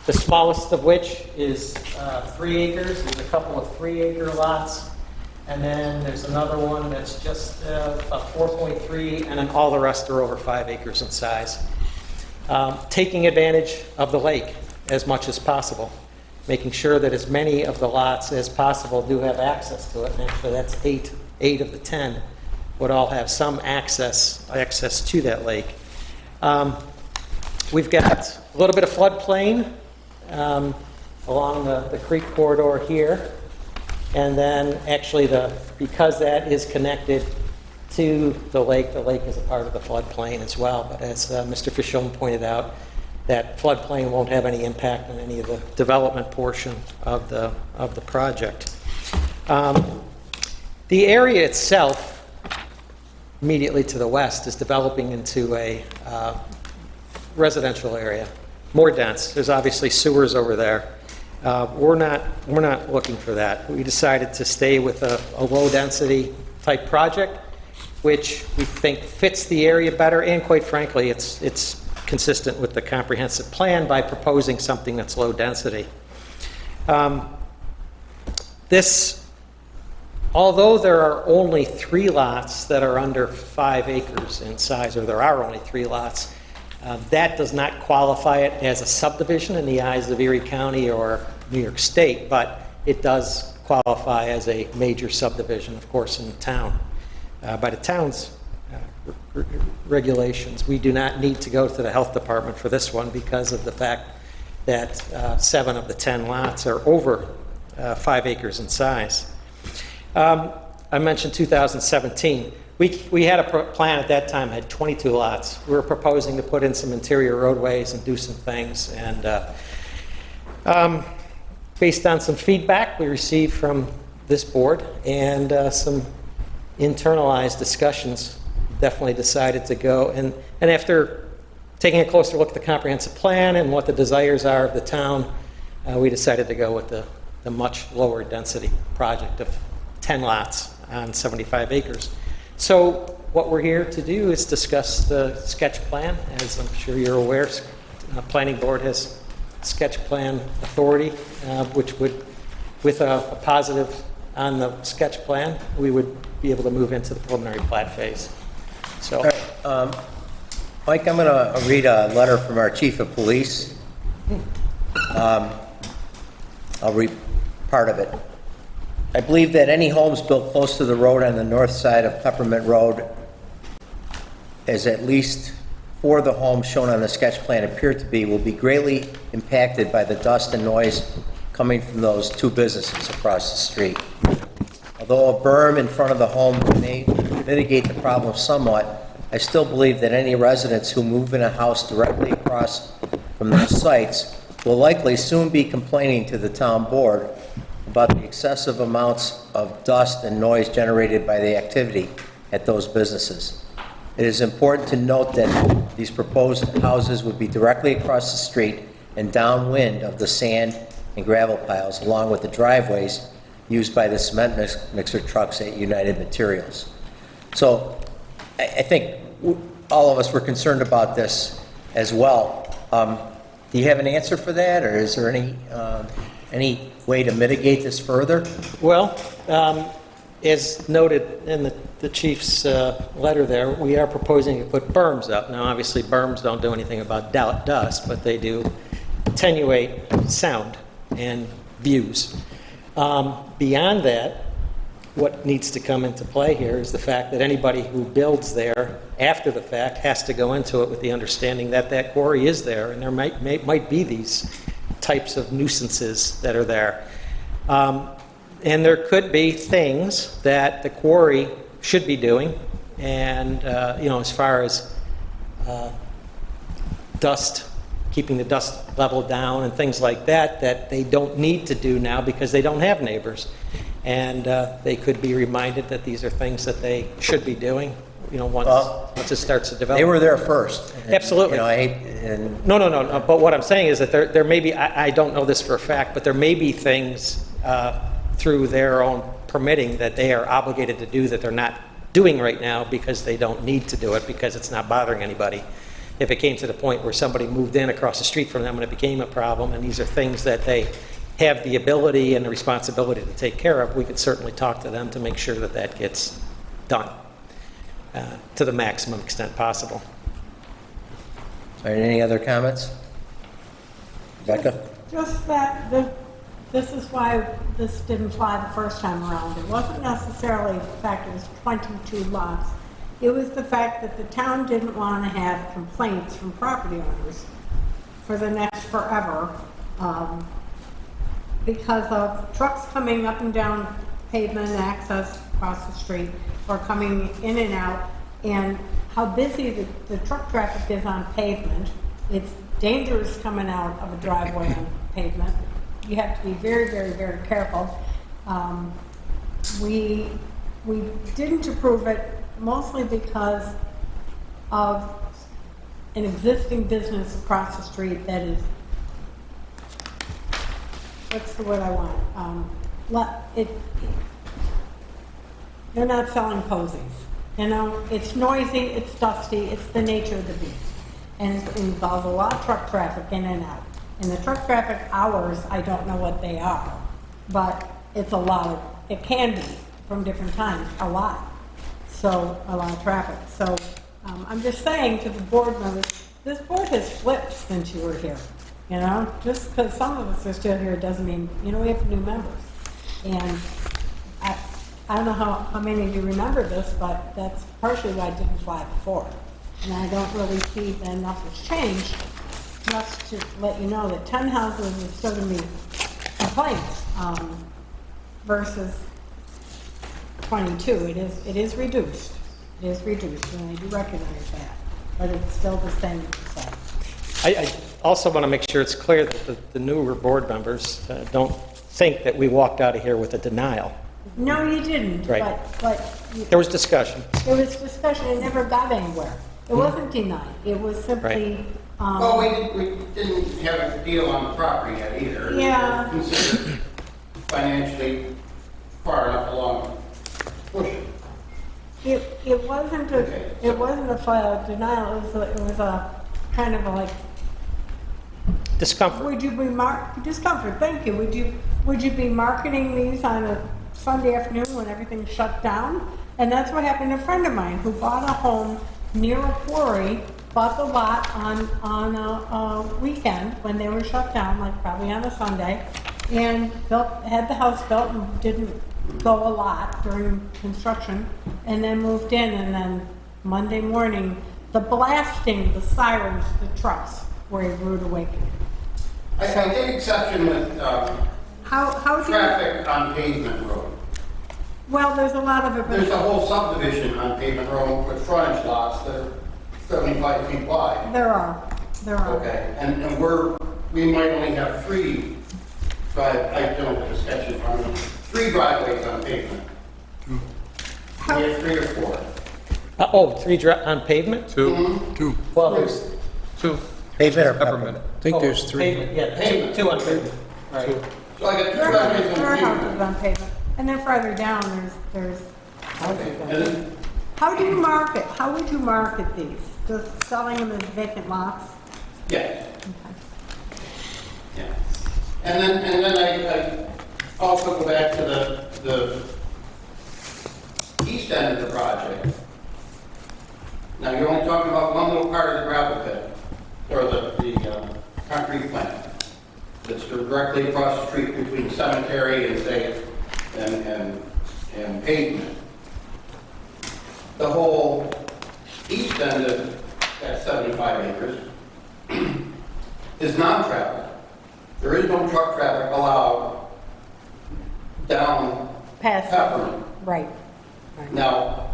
The smallest of which is 3 acres. There's a couple of 3-acre lots. And then there's another one that's just about 4.3, and then all the rest are over 5 acres in size. Taking advantage of the lake as much as possible, making sure that as many of the lots as possible do have access to it. And actually, that's 8 of the 10 would all have some access to that lake. We've got a little bit of floodplain along the creek corridor here. And then actually, because that is connected to the lake is a part of the floodplain as well. But as Mr. Fischel pointed out, that floodplain won't have any impact on any of the development portion of the project. The area itself, immediately to the west, is developing into a residential area, more dense. There's obviously sewers over there. We're not looking for that. We decided to stay with a low-density type project, which we think fits the area better, and quite frankly, it's consistent with the comprehensive plan by proposing something that's low density. Although there are only 3 lots that are under 5 acres in size, or there are only 3 lots, that does not qualify it as a subdivision in the eyes of Erie County or New York State, but it does qualify as a major subdivision, of course, in the town. By the town's regulations, we do not need to go to the health department for this one because of the fact that 7 of the 10 lots are over 5 acres in size. I mentioned 2017. we had a plan at that time, had 22 lots. We were proposing to put in some interior roadways and do some things, and based on some feedback we received from this board and some internalized discussions, definitely decided to go. And after taking a closer look at the comprehensive plan and what the desires are of the town, we decided to go with the much lower density project of 10 lots on 75 acres. So what we're here to do is discuss the sketch plan. As I'm sure you're aware, the planning board has sketch plan authority, which would, with a positive on the sketch plan, we would be able to move into the preliminary plat phase. So, Mike, I'm going to read a letter from our chief of police. I'll read part of it. I believe that any homes built close to the road on the north side of Peppermint Road, as at least 4 of the homes shown on the sketch plan appear to be, will be greatly impacted by the dust and noise coming from those 2 businesses across the street. Although a berm in front of the home may mitigate the problem somewhat, I still believe that any residents who move in a house directly across from those sites will likely soon be complaining to the town board about the excessive amounts of dust and noise generated by the activity at those businesses. It is important to note that these proposed houses would be directly across the street and downwind of the sand and gravel piles, along with the driveways used by the cement mixer trucks at United Materials. So I think all of us were concerned about this as well. Do you have an answer for that, or is there any way to mitigate this further? well, as noted in the chief's letter there, we are proposing to put berms up. Now, obviously, berms don't do anything about dust, but they do attenuate sound and views. Beyond that, what needs to come into play here is the fact that anybody who builds there after the fact has to go into it with the understanding that that quarry is there, and there might be these types of nuisances that are there. And there could be things that the quarry should be doing, and as far as dust, keeping the dust level down and things like that, that they don't need to do now because they don't have neighbors. And they could be reminded that these are things that they should be doing, once it starts to develop. They were there first. Absolutely. No. But what I'm saying is that there may be, I don't know this for a fact, but there may be things through their own permitting that they are obligated to do that they're not doing right now because they don't need to do it because it's not bothering anybody. If it came to the point where somebody moved in across the street from them and it became a problem, and these are things that they have the ability and the responsibility to take care of, we could certainly talk to them to make sure that that gets done to the maximum extent possible. Are there any other comments? Rebecca? Just that this is why this didn't fly the first time around. It wasn't necessarily the fact it was 22 lots. It was the fact that the town didn't want to have complaints from property owners for the next forever because of trucks coming up and down pavement access across the street or coming in and out, and how busy the truck traffic is on pavement. It's dangerous coming out of a driveway on pavement. You have to be very, very, very careful. We didn't approve it mostly because of an existing business across the street that is, what's the word I want? They're not selling posies. It's noisy, it's dusty, it's the nature of the beast. And it involves a lot of truck traffic in and out. And the truck traffic hours, I don't know what they are, but it's a lot it can be from different times, a lot. So, a lot of traffic. So, I'm just saying to the board members, this board has flipped since you were here. Just because some of us are still here doesn't mean, we have new members. And I don't know how many of you remember this, but that's partially why it didn't fly before. And I don't really see that enough has changed, just to let you know that 10 houses is still going to be complaints versus 22. It is reduced. It is reduced, and I do recognize that, but it's still the same size. I also want to make sure it's clear that the newer board members don't think that we walked out of here with a denial. No, you didn't, Right. but There was discussion. there was discussion, it never got anywhere. It wasn't denied, it was simply, Well, we didn't have a deal on the property yet either. Yeah. Considered financially far enough along to push it. it wasn't a flat denial, it was a kind of like, Discomfort. would you be discomfort, thank you, would you be marketing these on a Sunday afternoon when everything's shut down? And that's what happened to a friend of mine who bought a home near a quarry, bought the lot on a weekend when they were shut down, like probably on a Sunday, and had the house built and didn't go a lot during construction, and then moved in, and then Monday morning, the blasting, the sirens, the trucks were a rude awakening. I take exception with How do you, traffic on pavement road. well, there's a lot of it, There's a but whole subdivision on pavement road with frontage lots that are 75 feet wide. there are. Okay, and we might only have three, I don't have a sketch in front of me, 3 driveways on pavement. We have 3 or 4. Three on pavement? Two. Well, there's Two. Pavement or Peppermint. I think there's 3. pavement, yeah, Pavement. two on pavement. Right. So I got 2 There driveways are on houses pavement. on pavement, and then farther down, there's houses Okay, on and pavement. then, How do you market, how would you market these? Just selling them as vacant lots? yes. Yeah. And then I also go back to the east end of the project. Now, you're only talking about one little part of the gravel pit, or the concrete plant. That's directly across the street between the cemetery and say, and pavement. The whole east end of that 75 acres is non-traveled. There is no truck traffic allowed down Past, Peppermint. right, Now,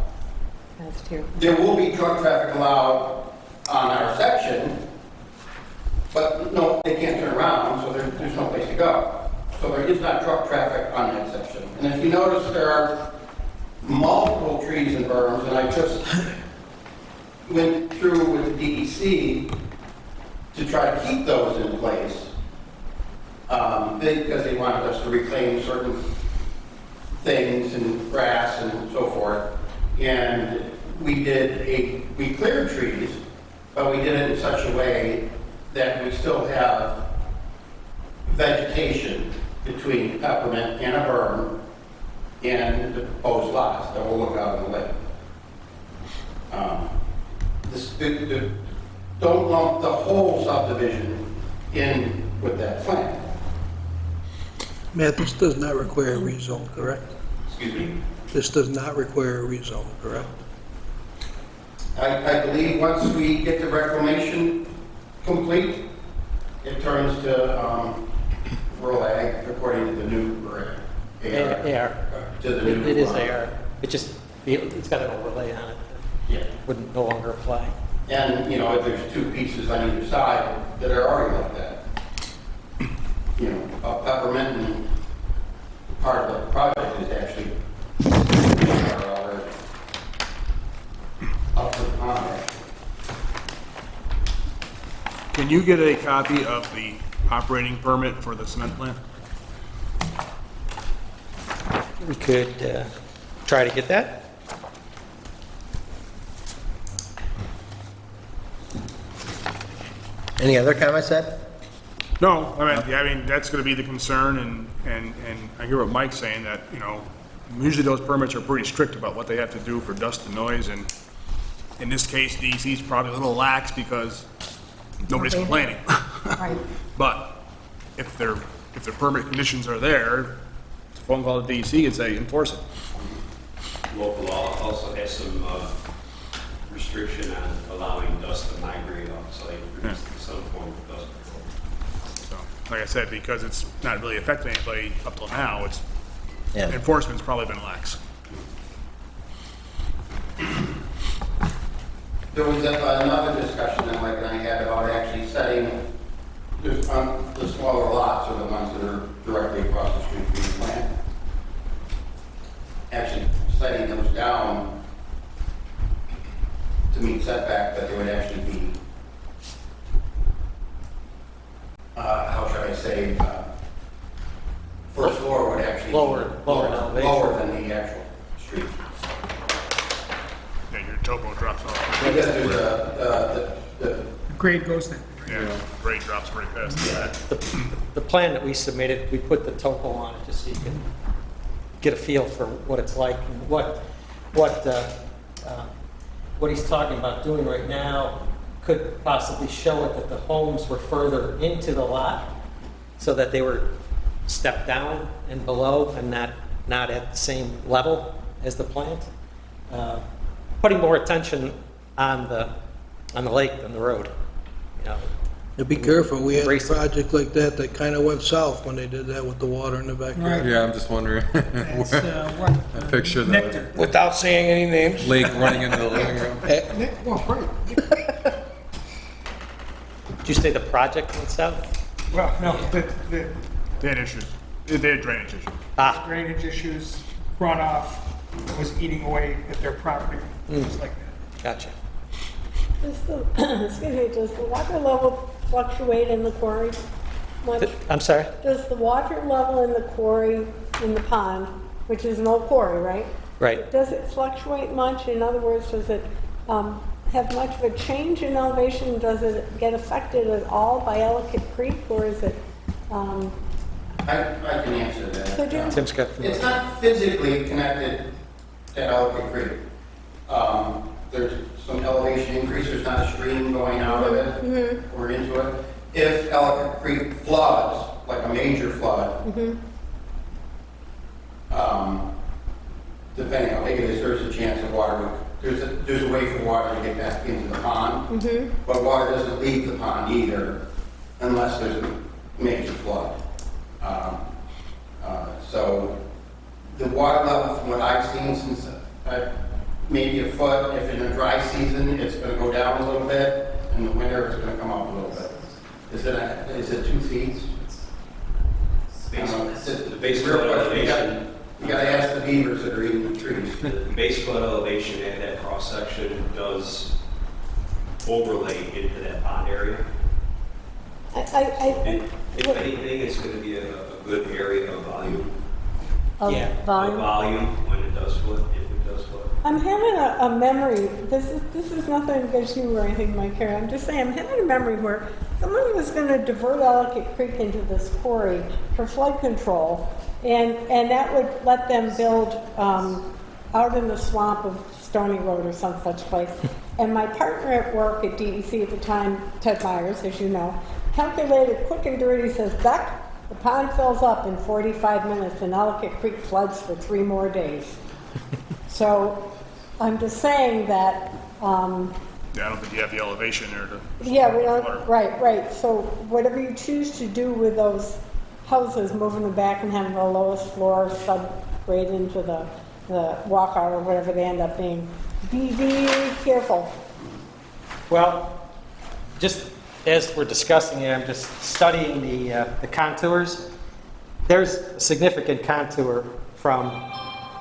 past here. there will be truck traffic allowed on our section, but no, they can't turn around, so there's no place to go. So there is not truck traffic on that section. And if you notice, there are multiple trees and berms, and I just went through with the DEC to try to keep those in place, because they wanted us to reclaim certain things and grass and so forth. And we cleared trees, but we did it in such a way that we still have vegetation between Peppermint and a berm and the proposed lots that will look out on the lake. Don't lump the whole subdivision in with that plan. Matt, this does not require a rezone, correct? Excuse me? This does not require a rezone, correct? I believe once we get the reclamation complete, it turns to rural ag according to the new AR. To the new. It is AR. It's got an overlay on it. Yeah. Wouldn't no longer apply. And, there's 2 pieces on either side that are already like that. Peppermint and part of the project is actually already up to the pond. Can you get a copy of the operating permit for the cement plant? We could try to get that. Any other comments, Ed? No, I mean, that's gonna be the concern, and I hear what Mike's saying, that, usually those permits are pretty strict about what they have to do for dust and noise, and in this case, DEC's probably a little lax because nobody's complaining. Right. But if their permit conditions are there, it's a phone call to DEC and say, enforce it. Local law also has some restriction on allowing dust to migrate off-site, or some form of dust control. So, like I said, because it's not really affecting anybody up till now, enforcement's probably been lax. There was another discussion that Mike and I had about actually setting, the smaller lots are the ones that are directly across the street from the plant. Actually setting those down to meet setback, but they would actually be, how should I say, first floor would actually Lower be elevation. lower than the actual street. Yeah, your topo drops off. Because there's the Grade goes there. Yeah, grade drops very fast. The plan that we submitted, we put the topo on it just so you can get a feel for what it's like and what he's talking about doing right now could possibly show it that the homes were further into the lot so that they were stepped down and below and not at the same level as the plant. Putting more attention on the lake than the road, you know. Yeah, be careful, we had a Embrace it. project like that that kind of went south when they did that with the water in the backyard. Yeah, I'm just wondering. It's, I picture Nectar. the Without saying any names. lake running into the living room. Well, right. Did you say the project went south? Well, no, They had issues. They had drainage issues. drainage issues, runoff was eating away at their property, things like that. Gotcha. Does the, excuse me, does the water level fluctuate in the quarry much? I'm sorry? Does the water level in the quarry, in the pond, which is an old quarry, right? Right. Does it fluctuate much? In other words, does it have much of a change in elevation? Does it get affected at all by Ellicott Creek, or is it? I can answer that. Could you? Tim's got. It's not physically connected to Ellicott Creek. There's some elevation increase, there's not a stream going out of it or into it. If Ellicott Creek floods, like a major flood, depending how big it is, there's a chance of water, there's a way for water to get back into the pond, but water doesn't leave the pond either unless there's a major flood. So the water level from what I've seen since maybe a foot, if in a dry season, it's going to go down a little bit, in the winter, it's going to come up a little bit. Is it 2 feet? The base flood elevation, You got to ask the beavers that are eating the trees. the base flood elevation at that cross section does overlay into that pond area. I If anything, it's going to be a good area of volume. Yeah. Of volume. volume when it does flood, if it does flood. I'm having a memory, this is nothing against you or anything, Mike, here, I'm just saying, I'm having a memory where someone was gonna divert Ellicott Creek into this quarry for flood control, and that would let them build out in the swamp of Stony Road or some such place. And my partner at work at DEC at the time, Ted Myers, as you know, calculated quick and dirty, says, Beck, the pond fills up in 45 minutes and Ellicott Creek floods for 3 more days. So I'm just saying that, Yeah, I don't think you have the elevation there to. yeah, we water. don't, right. So whatever you choose to do with those houses, moving them back and having the lowest floor subgrade into the walkout or whatever they end up being, be very careful. Well, just as we're discussing it, I'm just studying the contours. There's a significant contour from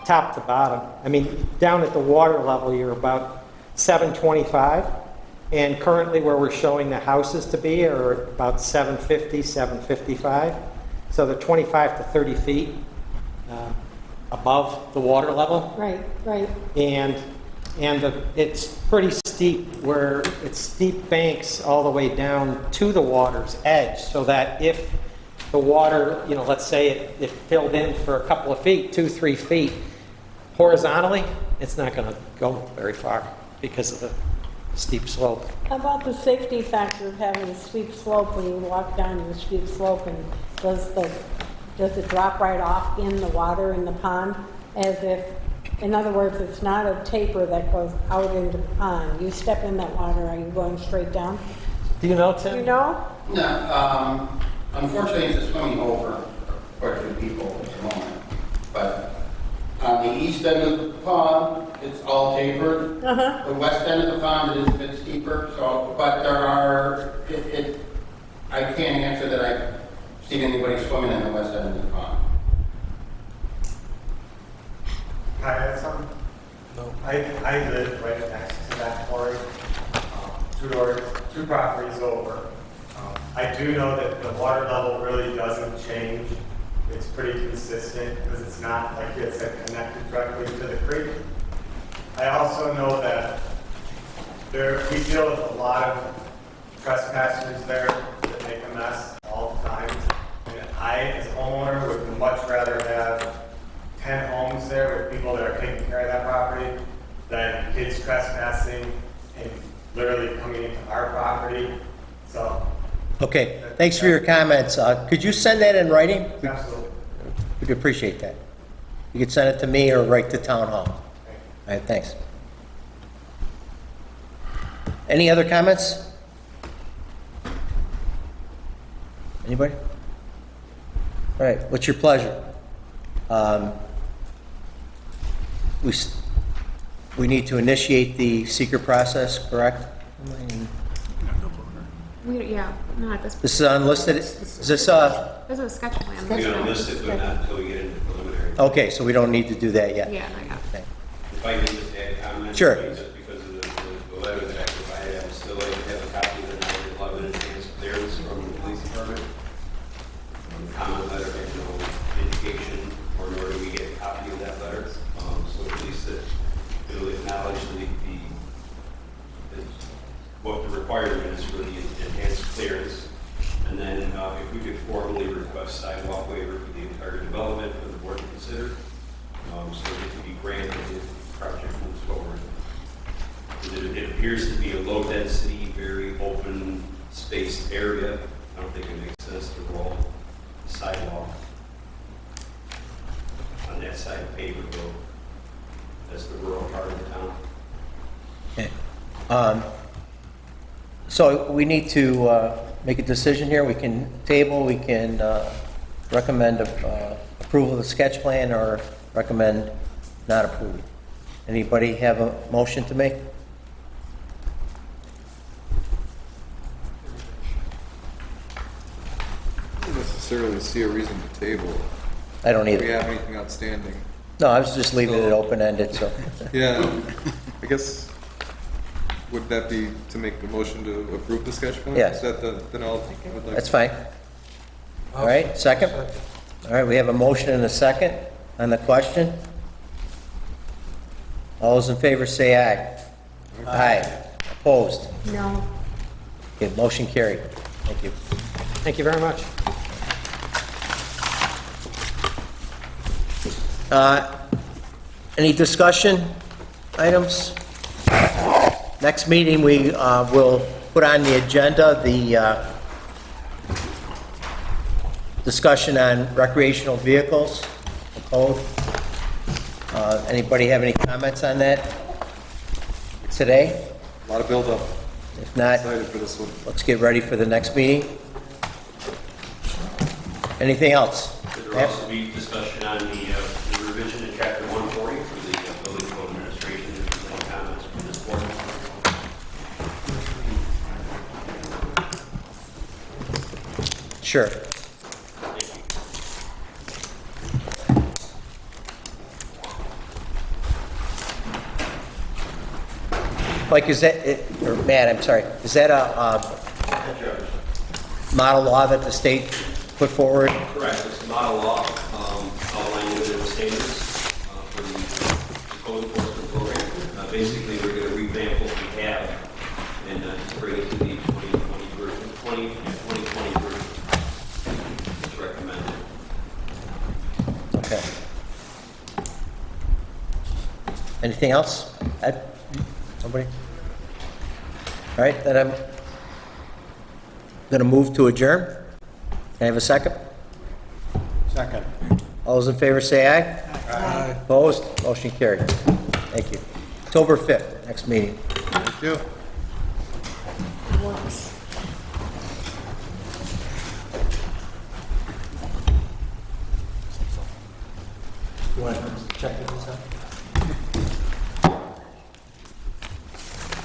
top to bottom. I mean, down at the water level, you're about 725, and currently where we're showing the houses to be are about 750, 755. So they're 25 to 30 feet above the water level. Right. And it's pretty steep, where it's steep banks all the way down to the water's edge, so that if the water, you know, let's say it filled in for a couple of feet, 2-3 feet, horizontally, it's not going to go very far because of the steep slope. How about the safety factor of having a steep slope when you walk down the steep slope, and does it drop right off in the water in the pond, as if, in other words, it's not a taper that goes out into the pond. You step in that water, are you going straight down? Do you know, Tim? You know? No, unfortunately, it's a swimming hole for quite a few people at the moment. But On the east end of the pond, it's all tapered. Uh-huh. The west end of the pond, it is a bit steeper, so, but there are, I can't answer that I've seen anybody swimming in the west end of the pond. Can I add something? No. I live right next to that quarry, two properties over. I do know that the water level really doesn't change. It's pretty consistent because it's not, like you had said, connected directly to the creek. I also know that we deal with a lot of trespassers there that make a mess all the time. And I, as a homeowner, would much rather have 10 homes there with people that are taking care of that property than kids trespassing and literally coming into our property. So. Okay, thanks for your comments. Could you send that in writing? Absolutely. We'd appreciate that. You could send it to me or right to Town Hall. All right, thanks. Any other comments? Anybody? All right, what's your pleasure? We need to initiate the seeker process, correct? Yeah, not at this. This is unlisted, is this, This is a sketch plan. We don't list it, but not until we get into preliminary. okay, so we don't need to do that yet? Yeah, not yet. Okay. If I can just add a comment. Sure. Just because of the letter that I provided, I would still like to have a copy of the 9/11 advance clearance from the police department. Comment letter had no indication, or nor do we get a copy of that letter. So at least that it'll acknowledge what the requirement is for the enhanced clearance. And then if we could formally request sidewalk waiver for the entire development for the board to consider, so it can be granted if the project moves forward. It appears to be a low density, very open spaced area. I don't think it makes sense to roll a sidewalk on that side of paper road. That's the rural part of the town. Okay. So we need to make a decision here. We can table, we can recommend approval of the sketch plan or recommend not approving. Anybody have a motion to make? I don't necessarily see a reason to table. I don't either. Do we have anything outstanding? No, I was just leaving it open-ended, so. Yeah, I guess, would that be to make the motion to approve the sketch plan? Yes. Is that then I'll. would like That's to- fine. All right, second? All right, we have a motion and a second on the question. All those in favor say aye. Aye. Opposed? No. Okay, motion carried. Thank you. Thank you very much. Any discussion items? Next meeting, we will put on the agenda the discussion on recreational vehicles, the code. Anybody have any comments on that today? A lot of buildup. If not, Excited for this one. let's get ready for the next meeting. Anything else? Could there also be discussion on the revision in chapter 140 for the building code administration, if there's any comments from this board? Sure. Mike, is that, or Matt, I'm sorry, is that a model law that the state put forward? Correct, it's a model law outlining the standards for the code enforcement program. Basically, we're going to revamp what we have and just bring it to the 2020 version, 2020 version. It's recommended. Okay. Anything else? Ed? Nobody? All right, then I'm going to move to adjourn. Can I have a second? Second. All those in favor say aye. Aye. Opposed? Motion carried. Thank you. October 5th, next meeting. Thank you. Works. What? checking this out.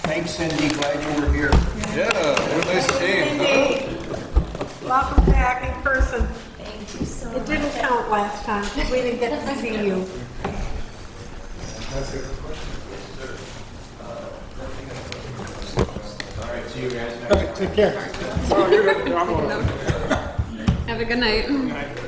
Thanks, Cindy, glad you were here. Yeah, what a nice team, huh? Welcome back in person. Thank you so much. It didn't count last time, because we didn't get to see you. All right, see you guys next Okay, take care. Oh, you're good. I'm going. Have a good night. Good night.